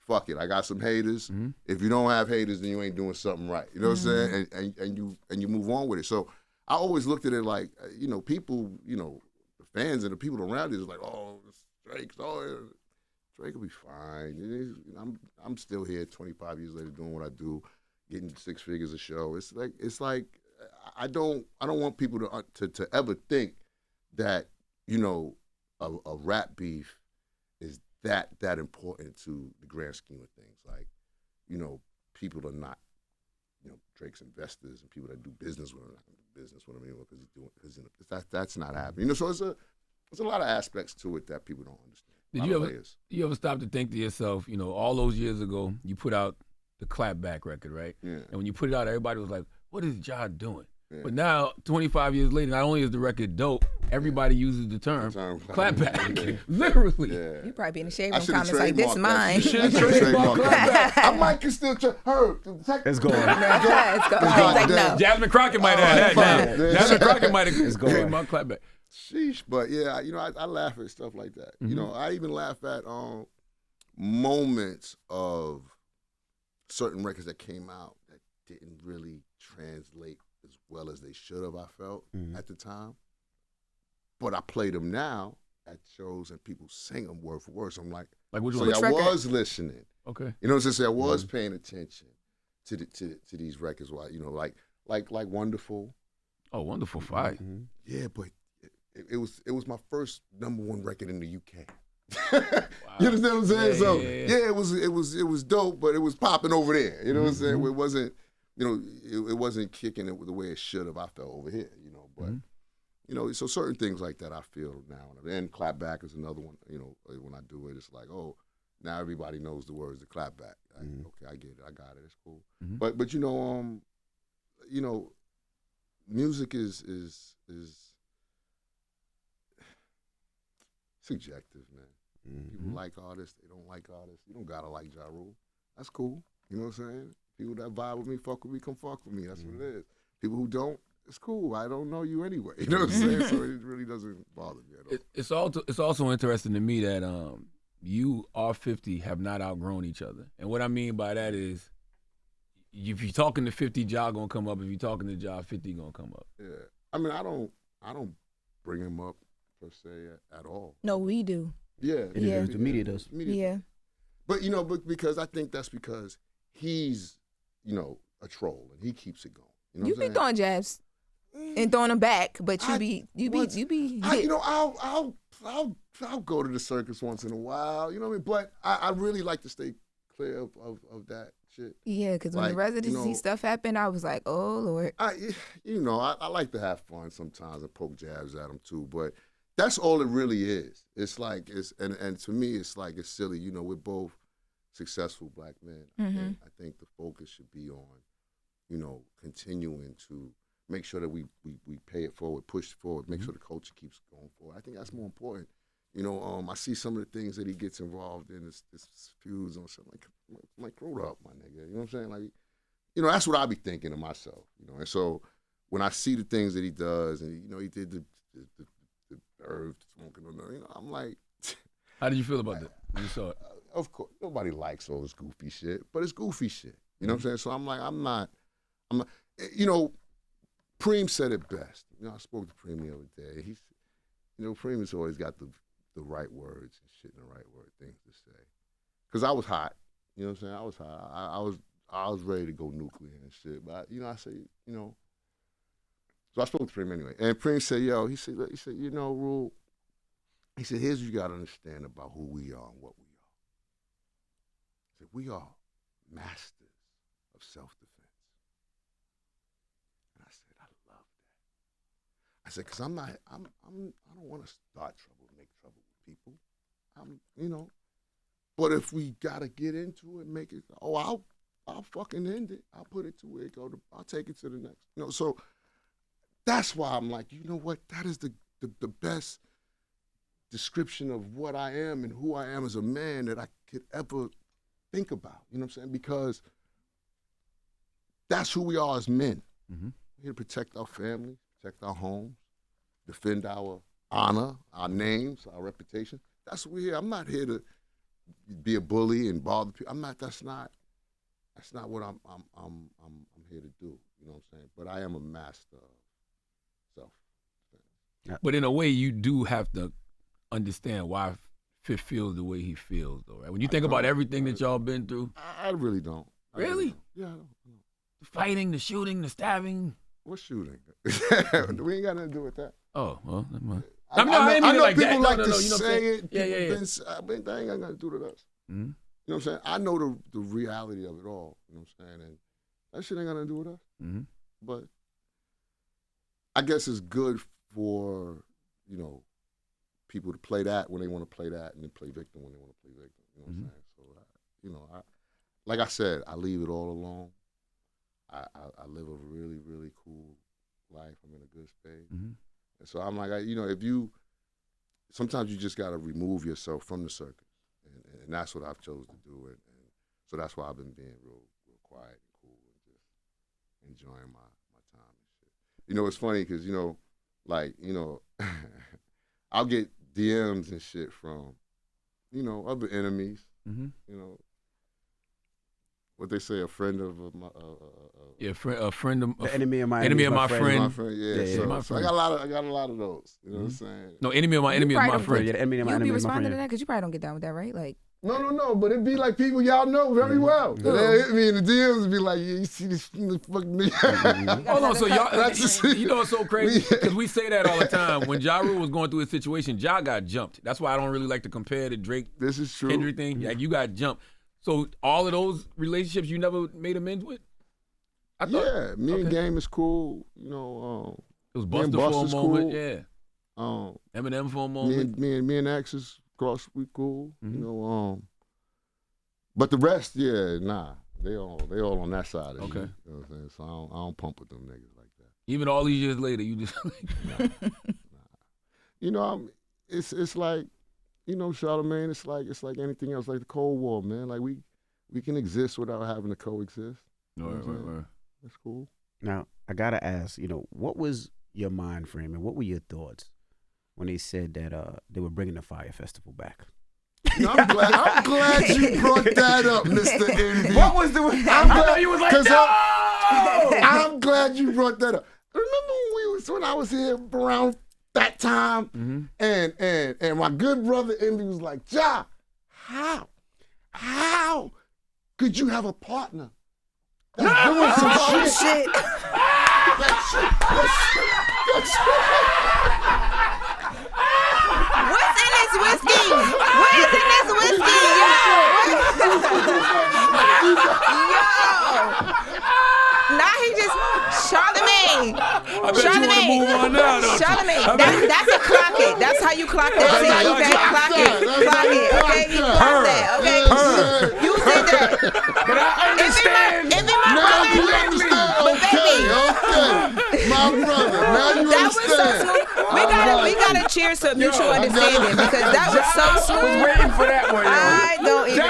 Fuck it. I got some haters. Mm-hmm. If you don't have haters, then you ain't doing something right. You know what I'm saying? And you move on with it. So I always looked at it like, people, the fans and the people around it is like, oh, Drake will be fine. I'm still here 25 years later doing what I do, getting 6 figures a show. It's like I don't want people to ever think that, a rap beef is that important to the grand scheme of things. Like, people are not, Drake's investors and people that do business with him, not gonna do business with him anymore because that's not happening. So there's a lot of aspects to it that people don't understand. Did you ever stop to think to yourself, all those years ago, you put out the Clapback record, right? Yeah. And when you put it out, everybody was like, what is Ja doing? Yeah. But now, 25 years later, not only is the record dope, everybody uses the term clapback. Yeah. Literally. Yeah. You probably be in the shade room comments like, this mine. You should have trademarked clapback. I might can still It's going. It's going. No. Jasmine Crockett might have that. Jasmine Crockett might have trademarked clapback. Sheesh. But yeah, I laugh at stuff like that. Mm-hmm. I even laugh at moments of certain records that came out that didn't really translate as well as they should have, I felt, at the time. But I play them now at shows and people sing them word for word. So I'm like which I was listening. Okay. You know what I'm saying? I was paying attention to these records while, like Wonderful. Oh, Wonderful Fire. Mm-hmm. Yeah, but it was my first #1 record in the UK. Wow. You understand what I'm saying? Yeah, it was dope, but it was popping over there. You know what I'm saying? It wasn't, it wasn't kicking it the way it should have, I felt, over here, But, so certain things like that I feel now. And Clapback is another one, when I do it, it's like, oh, now everybody knows the words to Clapback. Okay, I get it. I got it. It's cool. Mm-hmm. But music is subjective, man. Mm-hmm. People like artists, they don't like artists. You don't gotta like Ja Rule. That's cool. You know what I'm saying? People that vibe with me, fuck with me, come fuck with me. That's what it is. People who don't, it's cool. I don't know you anyway. You know what I'm saying? So it really doesn't bother me at all. It's also interesting to me that you R50 have not outgrown each other. And what I mean by that is, if you're talking to 50, Ja gonna come up. If you're talking to Ja, 50 gonna come up. Yeah. I mean, I don't bring him up per se at all. No, we do. Yeah. The media does. Yeah. But because I think that's because he's, a troll and he keeps it going. You be throwing jabs and throwing them back, but you be. I'll go to the circus once in a while. You know what I mean? But I really like to stay clear of that shit. Yeah, because when the residency stuff happened, I was like, oh Lord. I like to have fun sometimes and poke jabs at them too, but that's all it really is. It's like and to me it's like it's silly. We're both successful black men. Mm-hmm. I think the focus should be on, continuing to make sure that we pay it forward, push it forward, make sure the culture keeps going forward. I think that's more important. I see some of the things that he gets involved in, this feuds on something like grow up, my nigga. You know what I'm saying? Like, that's what I be thinking to myself. And so when I see the things that he does, and he did the herb smoking on there, I'm like. How did you feel about that when you saw it? Of course, nobody likes all this goofy shit, but it's goofy shit. You know what I'm saying? So I'm like, I'm not. Preem said it best. I spoke to Preem the other day. He's, Preem has always got the right words and shit and the right things to say. Because I was hot. You know what I'm saying? I was hot. I was ready to go nuclear and shit. But I say, So I spoke to Preem anyway. And Preem said, he said, Rule, he said, here's what you gotta understand about who we are and what we are. He said, we are masters of self-defense. And I said, I love that. I said, because I don't want to start trouble, make trouble with people. But if we gotta get into it, make it, I'll fucking end it. I'll put it to where it go. I'll take it to the next. You know, so that's why I'm like, you know what? That is the best description of what I am and who I am as a man that I could ever think about. You know what I'm saying? Because that's who we are as men. Mm-hmm. We're here to protect our families, protect our homes, defend our honor, our names, our reputation. That's what we're here. I'm not here to be a bully and bother people. That's not what I'm here to do. You know what I'm saying? But I am a master of self-defense. But in a way, you do have to understand why Fifth feels the way he feels, though, right? When you think about everything that y'all been through. I really don't. Really? Yeah, I don't. The fighting, the shooting, the stabbing. What shooting? We ain't got nothing to do with that. Oh, well, never mind. I know like people that. like to You know say it. Yeah. That ain't got nothing to do with us. Mm-hmm. You know what I'm saying? I know the reality of it all. You know what I'm saying? And that shit ain't got nothing to do with us. Mm-hmm. But I guess it's good for, you know, people to play that when they want to play that and then play victim when they want to play victim. You know what I'm saying? So, you know, like I said, I leave it all alone. I live a really, really cool life. I'm in a good space. Mm-hmm. And so I'm like, sometimes you just got to remove yourself from the circus. And that's what I've chose to do. And so that's why I've been being real quiet and cool and just enjoying my time and shit. You know, it's funny because, you know, like, you know, I'll get DMs and shit from, you know, other enemies, Mm-hmm. you know. What they say, a friend of my a friend of The enemy of my enemy of my friend. my friend, yeah. Yeah, So, my so I got a lot of those. You know what I'm saying? No, enemy of my enemy is my friend. Yeah, the enemy of my You enemy be is my responding to friend. that because you probably don't get down with that, right? Like, No, but it'd be like people y'all know very well. Mm-hmm. They hit me in the DMs and be like, yeah, you see this fucking nigga. Hold on, so y'all, That's just- you know what's so crazy? Because we say that all the time. When Ja Rule was going through his situation, Ja got jumped. That's why I don't really like to compare the Drake This is true. Kendrick thing. Like, you got jumped. So all of those relationships you never made amends with? I thought, Yeah, me and okay. Game is cool. You know, It was me and Busta for a Busta's moment. cool. Yeah. Eminem for a Me moment. and X is cross. We cool. Mhm. You know, but the rest, yeah, nah. They all on that side of Okay. it. You know what I'm saying? So I don't pump with them niggas like that. Even all these years later, you just Nah. You know, it's like, you know, Charlamagne, it's like anything else, like the Cold War, man. Like we can exist without having to coexist. Right. That's cool. Now, I gotta ask, you know, what was your mind frame and what were your thoughts when they said that they were bringing the Fire Festival back? No, I'm glad you brought that up, Mr. Envy. What was the? I'm glad you was like, 'cause no! I'm glad you brought that up. Remember when I was here around that time, Mm-hmm. and my good brother Envy was like, Ja, how could you have a partner that's doing some shit? what's in this whiskey? What is in this whiskey? Yo! Now he just Charlamagne. I bet you want to move on now, don't you? Charlamagne. That's a clock it. That's how you clock that. That's See, how you okay, clock clock it. that. Clock it. Okay, you clock that. Okay, you did that. But I understand. If it my Now brother, you understand? but baby. Okay, my brother. Now you That was so understand. smooth. We gotta cheers to mutual understanding because that was so smooth. waiting for that one. I don't even.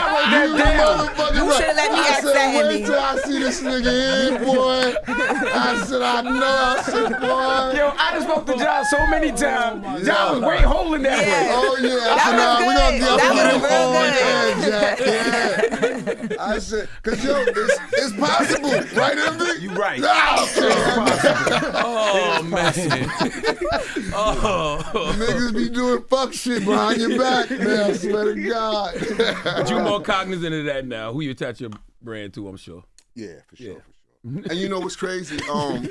You should have let me ask that, Wait Andy. till I see this nigga in, boy. I said, I said, boy. Yo, I just spoke to John so many times. John was way holding that Yeah. way. Oh, yeah. I That said, nah, was we gonna good. get That was real on good. Jack. Yeah. I said, cause yo, it's possible, right, Envy? You right. Oh, man. Oh. Niggas be doing fuck shit behind your back, man. I swear to God. But you more cognizant of that now. Who you attach your brand to, I'm sure. Yeah, for sure, Yeah. for sure. And you know what's crazy? And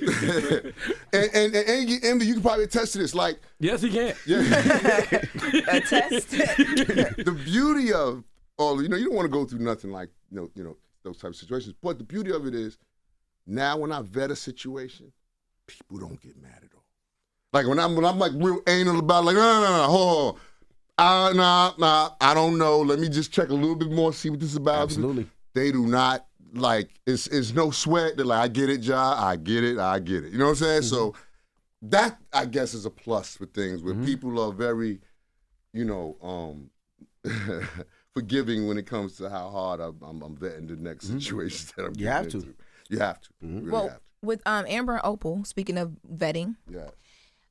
Envy, you can probably attest to this. Like, Yes, he can. Attest. the beauty of all, you don't want to go through nothing like, you know, those type of situations. But the beauty of it is, now when I vet a situation, people don't get mad at all. Like when I'm like real anal about, like, no, hold on. Nah. I don't know. Let me just check a little bit more, see what this is about. Absolutely. They do not like. It's no sweat. They're like, I get it, Ja. I get it. You know what I'm saying? So that I guess is a plus for things where people are very, forgiving when it comes to how hard I'm vetting the next situations that I'm getting into. You have to. You really have to. With Amber and Opal, speaking of vetting, Yeah.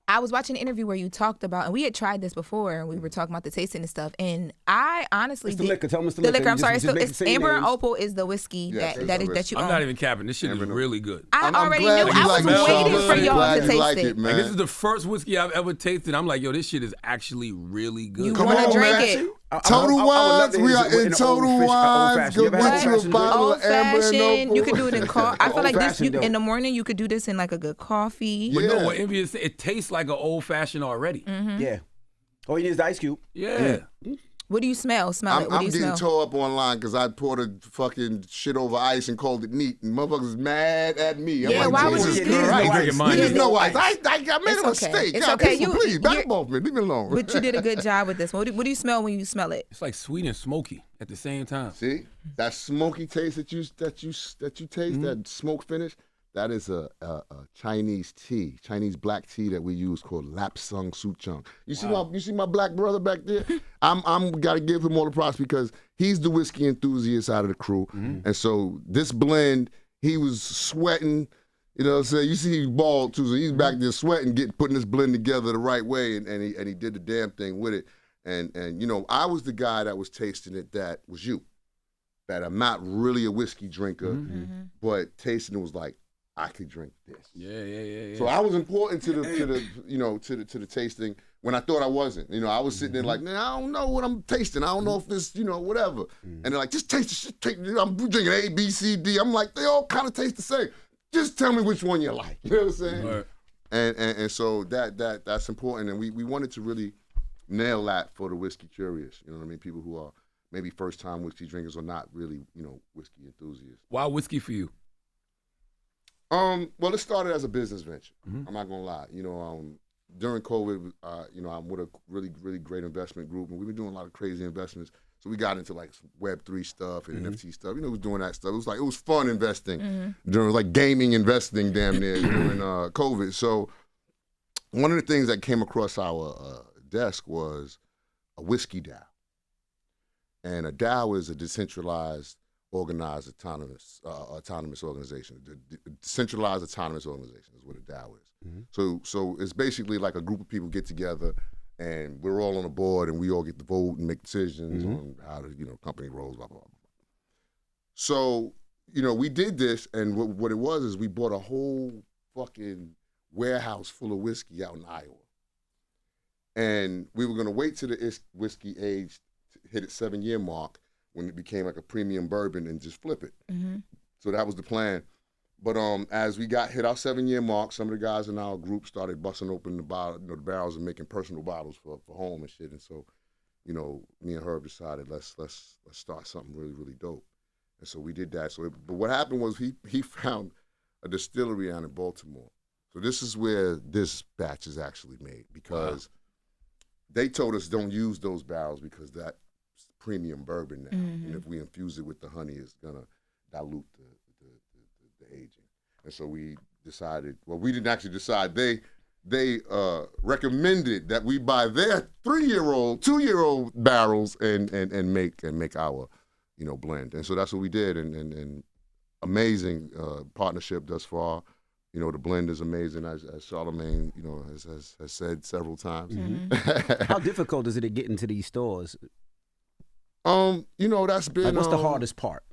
I was watching an interview where you talked about, and we had tried this before, and we were talking about the tasting and stuff, and I honestly It's the liquor. Tell them it's the the liquor. liquor. I'm You sorry. just make It's the same Amber and names. Opal is the whiskey Yes, that it's that you I'm own. not even capping. This shit is really good. I I'm already glad knew. you I like was it, waiting Sean. for y'all Glad to you taste like it. it, man. Like, this is the first whiskey I've ever tasted. I'm like, yo, this shit is actually really good. You Come want on, to drink man. it? Total I would love Wines. to We hear are this in in an Total old Wines. fashioned. Go You ever had get you a old-fashioned? bottle Old of Amber and fashioned. You Opal. could do it in coffee. I feel like this Old-fashioned, in the though. morning. You could do this in like a good coffee. But Yeah. no, what Envy is saying, it tastes like an old fashioned already. Yeah. All you need is the ice cube. Yeah. What do you smell? Smell it. What I'm do you getting smell? tore up online because I poured a fucking shit over ice and called it neat, and motherfuckers is mad at me. I'm Yeah, like, why would Jesus you do that? Christ. Ain't drinking mine. Niggas Yeah, know no ice. ice. I made It's a okay. mistake. It's God, okay. people, please, back up off me. Leave me alone. But you did a good job with this. What do you smell when you smell it? It's like sweet and smoky at the same time. See that smoky taste that you taste, that smoke finish. That is a Chinese tea, Chinese black tea that we use called Lapsang Souchong. You see my black brother back there? I'm gotta give him all the props because he's the whiskey enthusiast out of the crew, and so this blend, he was sweating. You know what I'm saying? You see he's bald too, so he's back there sweating, putting this blend together the right way, and he did the damn thing with it. And I was the guy that was tasting it. That was you. That I'm not really a whiskey drinker, but tasting it was like, I could drink this. Yeah. So I was important to the tasting when I thought I wasn't. I was sitting there like, man, I don't know what I'm tasting. I don't know if this, whatever. And they're like, just taste the shit. I'm drinking A, B, C, D. I'm like, they all kind of taste the same. Just tell me which one you like. You know what I'm saying? Right. And so that's important. And we wanted to really nail that for the whiskey curious. You know what I mean? People who are maybe first time whiskey drinkers or not really, whiskey enthusiasts. Why whiskey for you? Well, it started as a business venture. I'm not gonna lie. During COVID, I'm with a really, really great investment group, and we've been doing a lot of crazy investments. So we got into like some Web3 stuff and NFT stuff. We was doing that stuff. It was fun investing during like gaming investing, damn near during COVID. So one of the things that came across our desk was a whiskey DAO, and a DAO is a decentralized, organized, autonomous organization. The decentralized autonomous organization is what a DAO is. So it's basically like a group of people get together, and we're all on a board, and we all get to vote and make decisions on how the company rolls, blah, blah, blah. So, we did this, and what it was is we bought a whole fucking warehouse full of whiskey out in Iowa. And we were going to wait till the whiskey age hit its 7-year mark when it became like a premium bourbon and just flip it. So that was the plan. But as we hit our 7-year mark, some of the guys in our group started busting open the barrels and making personal bottles for home and shit. And so, me and Herb decided let's start something really, really dope. And so we did that. But what happened was he found a distillery down in Baltimore. So this is where this batch is actually made because they told us don't use those barrels because that's premium bourbon now. And if we infuse it with the honey, it's gonna dilute the aging. And so we decided, well, we didn't actually decide. They recommended that we buy their 3-year-old, 2-year-old barrels and make our, blend. And so that's what we did. And amazing partnership thus far. The blend is amazing, as Charlamagne, has said several times. How difficult is it to get into these stores? That's been What's the hardest part?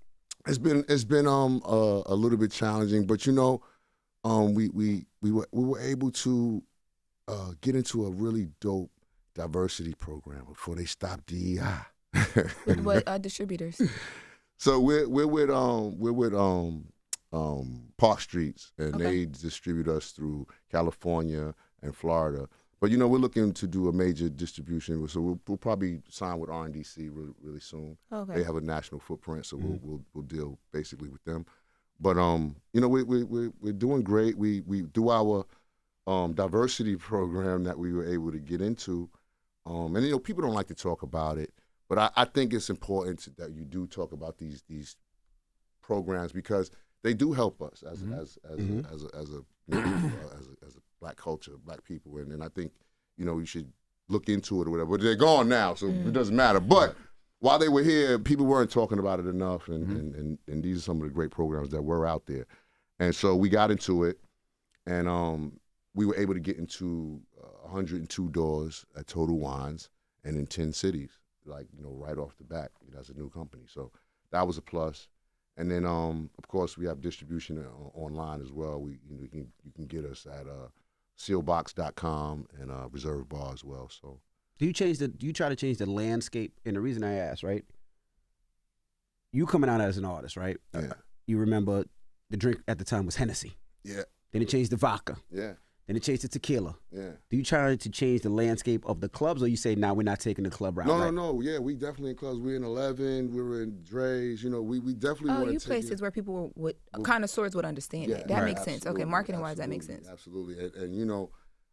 It's been a little bit challenging, but we were able to get into a really dope diversity program before they stopped DEI. With what distributors? So we're with Park Streets, and they distribute us through California and Florida. But we're looking to do a major distribution, so we'll probably sign with R&DC really, really soon. Okay. They have a national footprint, so we'll deal basically with them. But we're doing great. We do our diversity program that we were able to get into. And you know, people don't like to talk about it, but I think it's important that you do talk about these programs because they do help us as a black culture, black people, and I think you know you should look into it or whatever. But they're gone now, so it doesn't matter. But while they were here, people weren't talking about it enough, and these are some of the great programs that were out there, and so we got into it, and we were able to get into 102 doors at Total Wines and in 10 cities, like, you know, right off the bat. That's a new company. So that was a plus. And then, of course, we have distribution online as well. You can get us at sealbox.com and Reserve Bar as well. So do you try to change the landscape? And the reason I ask, right? You coming out as an artist, right? Yeah. You remember the drink at the time was Hennessy. Yeah. Then it changed to vodka. Yeah. Then it changed to tequila. Yeah. Do you try to change the landscape of the clubs, or you say, nah, we're not taking the club route? No. Yeah, we definitely in clubs. We're in 11. We were in Dre's. You know, we definitely want to you places where people would connoisseurs would understand it. That makes sense. Okay, marketing wise, that makes sense. Absolutely. And you know,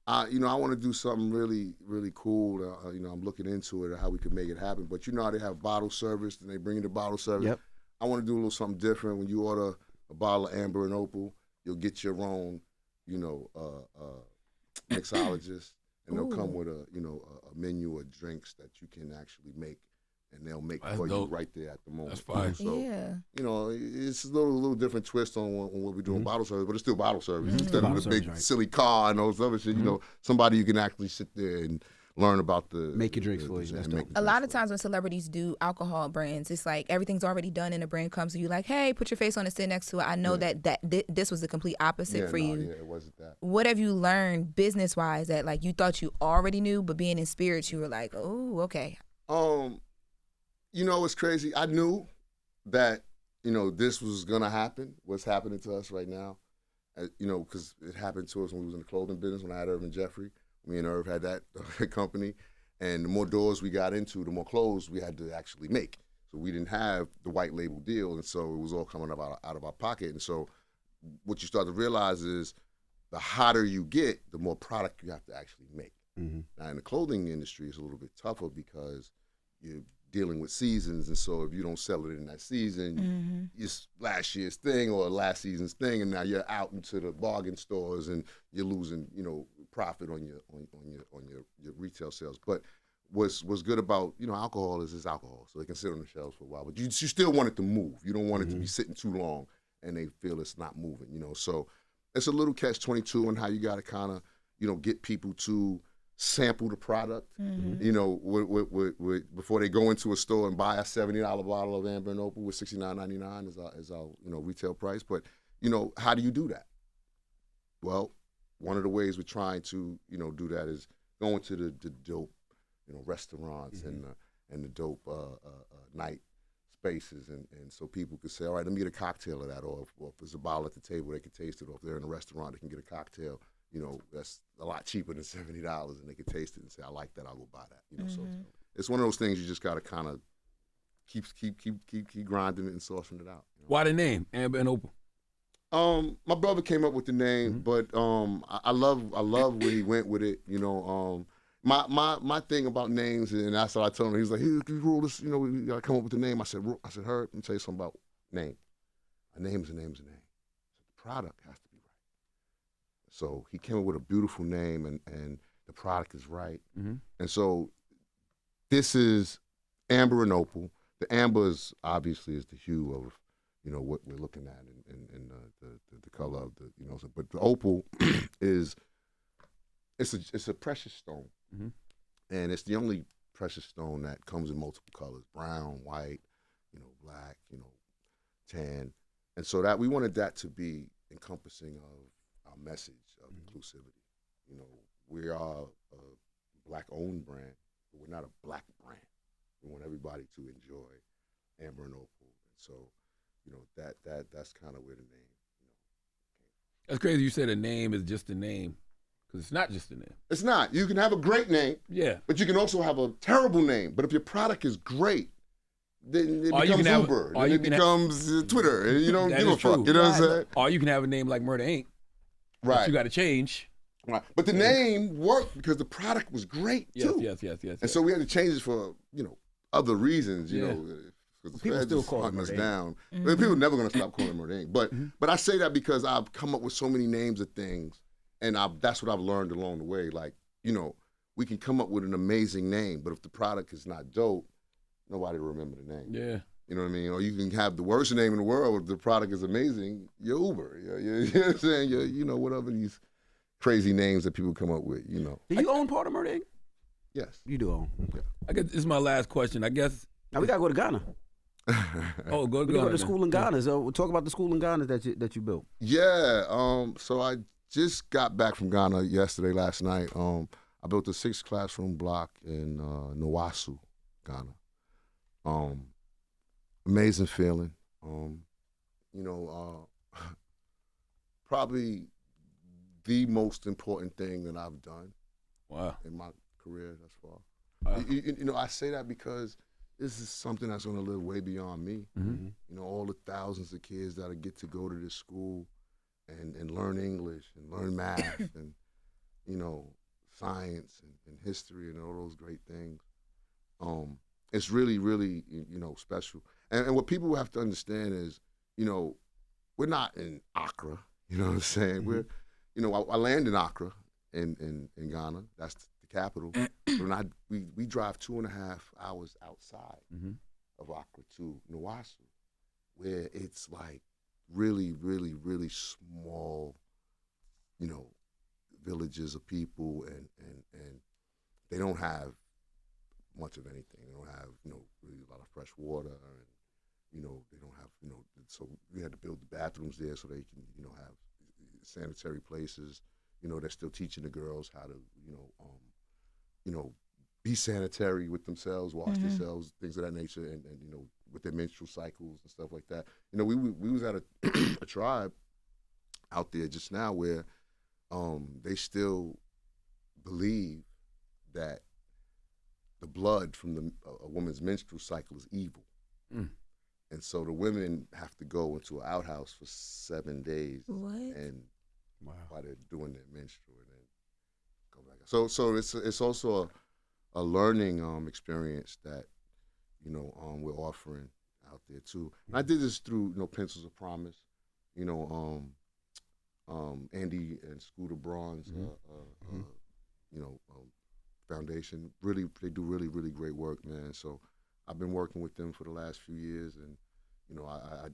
I want to do something really, really cool. You know, I'm looking into it, how we could make it happen. But you know how they have bottle service, and they bring you the bottle service. Yep. I want to do a little something different. When you order a bottle of Amber and Opal, you'll get your own, you know, mixologist, and they'll come with a menu of drinks that you can actually make, and they'll make for you right there at the moment. That's fine. So, yeah. you know, it's a little different twist on what we're doing bottle service, but it's still bottle service instead of the big silly car and those other shit. You know, somebody you can actually sit there and learn about make your drinks for you. A lot of times when celebrities do alcohol brands, it's like everything's already done and a brand comes to you like, hey, put your face on it, sit next to it. I know that this was the complete opposite for you. Yeah, it wasn't that. What have you learned business-wise that like you thought you already knew, but being in spirits, you were like, oh, okay. You know, it's crazy. I knew that, you know, this was going to happen, what's happening to us right now. You know, because it happened to us when we was in the clothing business, when I had Irv and Jeffrey. Me and Irv had that company, and the more doors we got into, the more clothes we had to actually make. So we didn't have the white label deal, and so it was all coming out of our pocket. And so what you start to realize is the hotter you get, the more product you have to actually make. Now, in the clothing industry, it's a little bit tougher because you're dealing with seasons, and so if you don't sell it in that season, it's last year's thing or last season's thing, and now you're out into the bargain stores and you're losing, you know, profit on your retail sales. But what's good about, you know, alcohol is it's alcohol, so they can sit on the shelves for a while, but you still want it to move. You don't want it to be sitting too long and they feel it's not moving, you know. So it's a little catch-22 on how you got to kind of, you know, get people to sample the product, you know, before they go into a store and buy a $70 bottle of Amber and Opal with $69.99 is our you know, retail price. But, you know, how do you do that? Well, one of the ways we're trying to, you know, do that is going to the dope, you know, restaurants and the dope night spaces, and so people could say, all right, let me get a cocktail of that, or if there's a bottle at the table, they can taste it, or if they're in a restaurant, they can get a cocktail. You know, that's a lot cheaper than $70, and they can taste it and say, I like that, I'll go buy that. You know, so it's one of those things you just got to kind of keep grinding it and sourcing it out. You know? Why the name Amber and Opal? My brother came up with the name, but I love where he went with it. You know, my thing about names, and that's what I told him. He's like, "Hey, you rule this. You know, we got to come up with the name." I said, "Herb, let me tell you something about name. A name is a name is a name. So the product has to be right." So he came up with a beautiful name, and the product is right. And so this is Amber and Opal. The amber is obviously is the hue of, you know, what we're looking at, and the color of the, you know. So, but the opal is it's a precious stone, and it's the only precious stone that comes in multiple colors: brown, white, you know, black, you know, tan. And so that we wanted that to be encompassing of our message of inclusivity. You know, we are a black-owned brand, but we're not a black brand. We want everybody to enjoy Amber and Opal, and so, you know, that's kind of where the name, you know, came from. That's crazy. You said a name is just a name, because it's not just a name. It's not. You can have a great name, but you can also have a terrible name. But if your product is great, then it becomes Uber, then it becomes Twitter, and you don't give a fuck. You know what I'm saying? Or you can have a name like Murder Inc. Right. But you got to change. Right. But the name worked because the product was great too. Yes. And so we had to change it for other reasons. You know, because People still call it us Murder Inc. down. But people are never gonna stop calling it Murder Inc. But I say that because I've come up with so many names of things, and that's what I've learned along the way. Like we can come up with an amazing name, but if the product is not dope, nobody will remember the name. Yeah. You know what I mean? Or you can have the worst name in the world. If the product is amazing, you're Uber. You know what I'm saying? You're whatever these crazy names that people come up with. Do you own part of Murder Inc? Yes. You do own. Okay. I guess this is my last question. I guess. Now we gotta go to Ghana. Oh, go We to go to the school in Ghana. So we'll talk about the school in Ghana that you built. Yeah. So I just got back from Ghana last night. I built a 6 classroom block in Nawasu, Ghana. Amazing feeling. Probably the most important thing that I've done in my career thus far. Wow. I say that because this is something that's going to live way beyond me. Mm-hmm. All the thousands of kids that get to go to this school and learn English and learn math and, science and history and all those great things. It's really, really, special. And what people have to understand is, we're not in Accra. You know what I'm saying? Mm-hmm. I land in Accra in Ghana. That's the capital. But we drive 2.5 hours outside of Accra to Nawasu, where it's like really, really, really small, villages of people, and they don't have much of anything. They don't have, really a lot of fresh water, and, they don't have, so we had to build the bathrooms there so they can, have sanitary places. They're still teaching the girls how to, be sanitary with themselves, wash themselves, things of that nature, and with their menstrual cycles and stuff like that. We was at a tribe out there just now where they still believe that the blood from a woman's menstrual cycle is evil. Mm. And so the women have to go into an outhouse for 7 days. What? And while they're doing their menstrual, and then go back. So it's also a learning experience that we're offering out there too. And I did this through Pencils of Promise. Andy and Scooter Braun's foundation. Really, they do really, really great work, man. So I've been working with them for the last few years, and I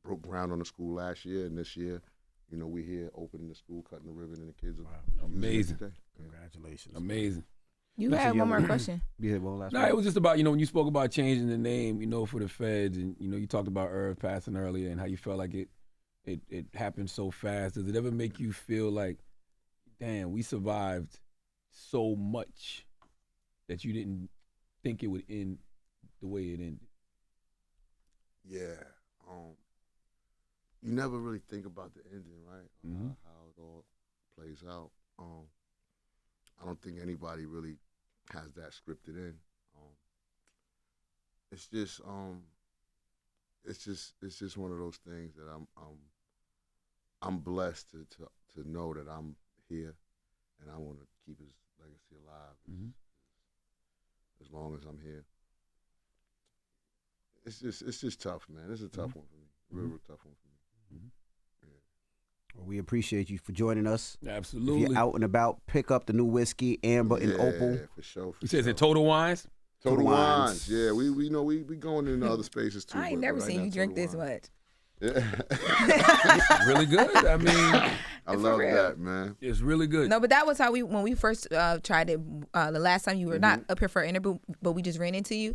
broke ground on the school last year, and this year, we here opening the school, cutting the ribbon, and the kids are amazing. Congratulations, amazing. You had one more question. Yeah, one last. No, it was just about when you spoke about changing the name, for the feds, and you talked about Irv passing earlier, and how you felt like it happened so fast. Does it ever make you feel like, damn, we survived so much that you didn't think it would end the way it ended? Yeah. You never really think about the ending, right? How it all plays out. I don't think anybody really has that scripted in. It's just one of those things that I'm blessed to know that I'm here, and I want to keep his legacy alive as long as I'm here. It's just tough, man. It's a tough one for me. Real tough one for me. Well, we appreciate you for joining us. Absolutely. If you're out and about, pick up the new whiskey, Amber and Opal. Yeah, for sure. You said it's Total Wines? Total Wines. Yeah, we going into other spaces too. I ain't never seen you drink this much. Yeah. It's really good. I mean, I love that, man. It's really good. No, but that was how when we first tried it, the last time you were not up here for an interview, but we just ran into you.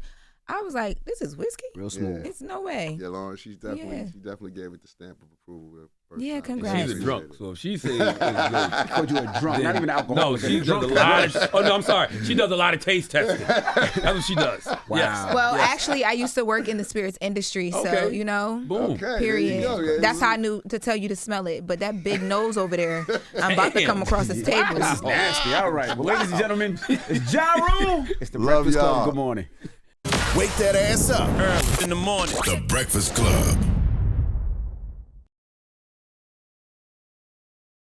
I was like, this is whiskey? Real smooth. It's no way. Yeah, Lauren, she definitely gave it the stamp of approval. Yeah, congrats. She's a drunk, so if she says it's good. I called you a drunk, not even alcoholic. No, she does a lot of, oh no, I'm sorry. She does a lot of taste testing. That's what she does. Wow. Yes. Well, actually, I used to work in the spirits industry, so, Okay. Boom. Okay, Period. there you go. Yeah, That's how I knew to tell you to smell it. But that big nose over there, I'm about to come across this table. This is nasty. All right. Well, ladies and gentlemen, it's Ja Rule. It's the Love Breakfast y'all. Club. Good morning. Wake that ass up. Early in the morning. The Breakfast Club.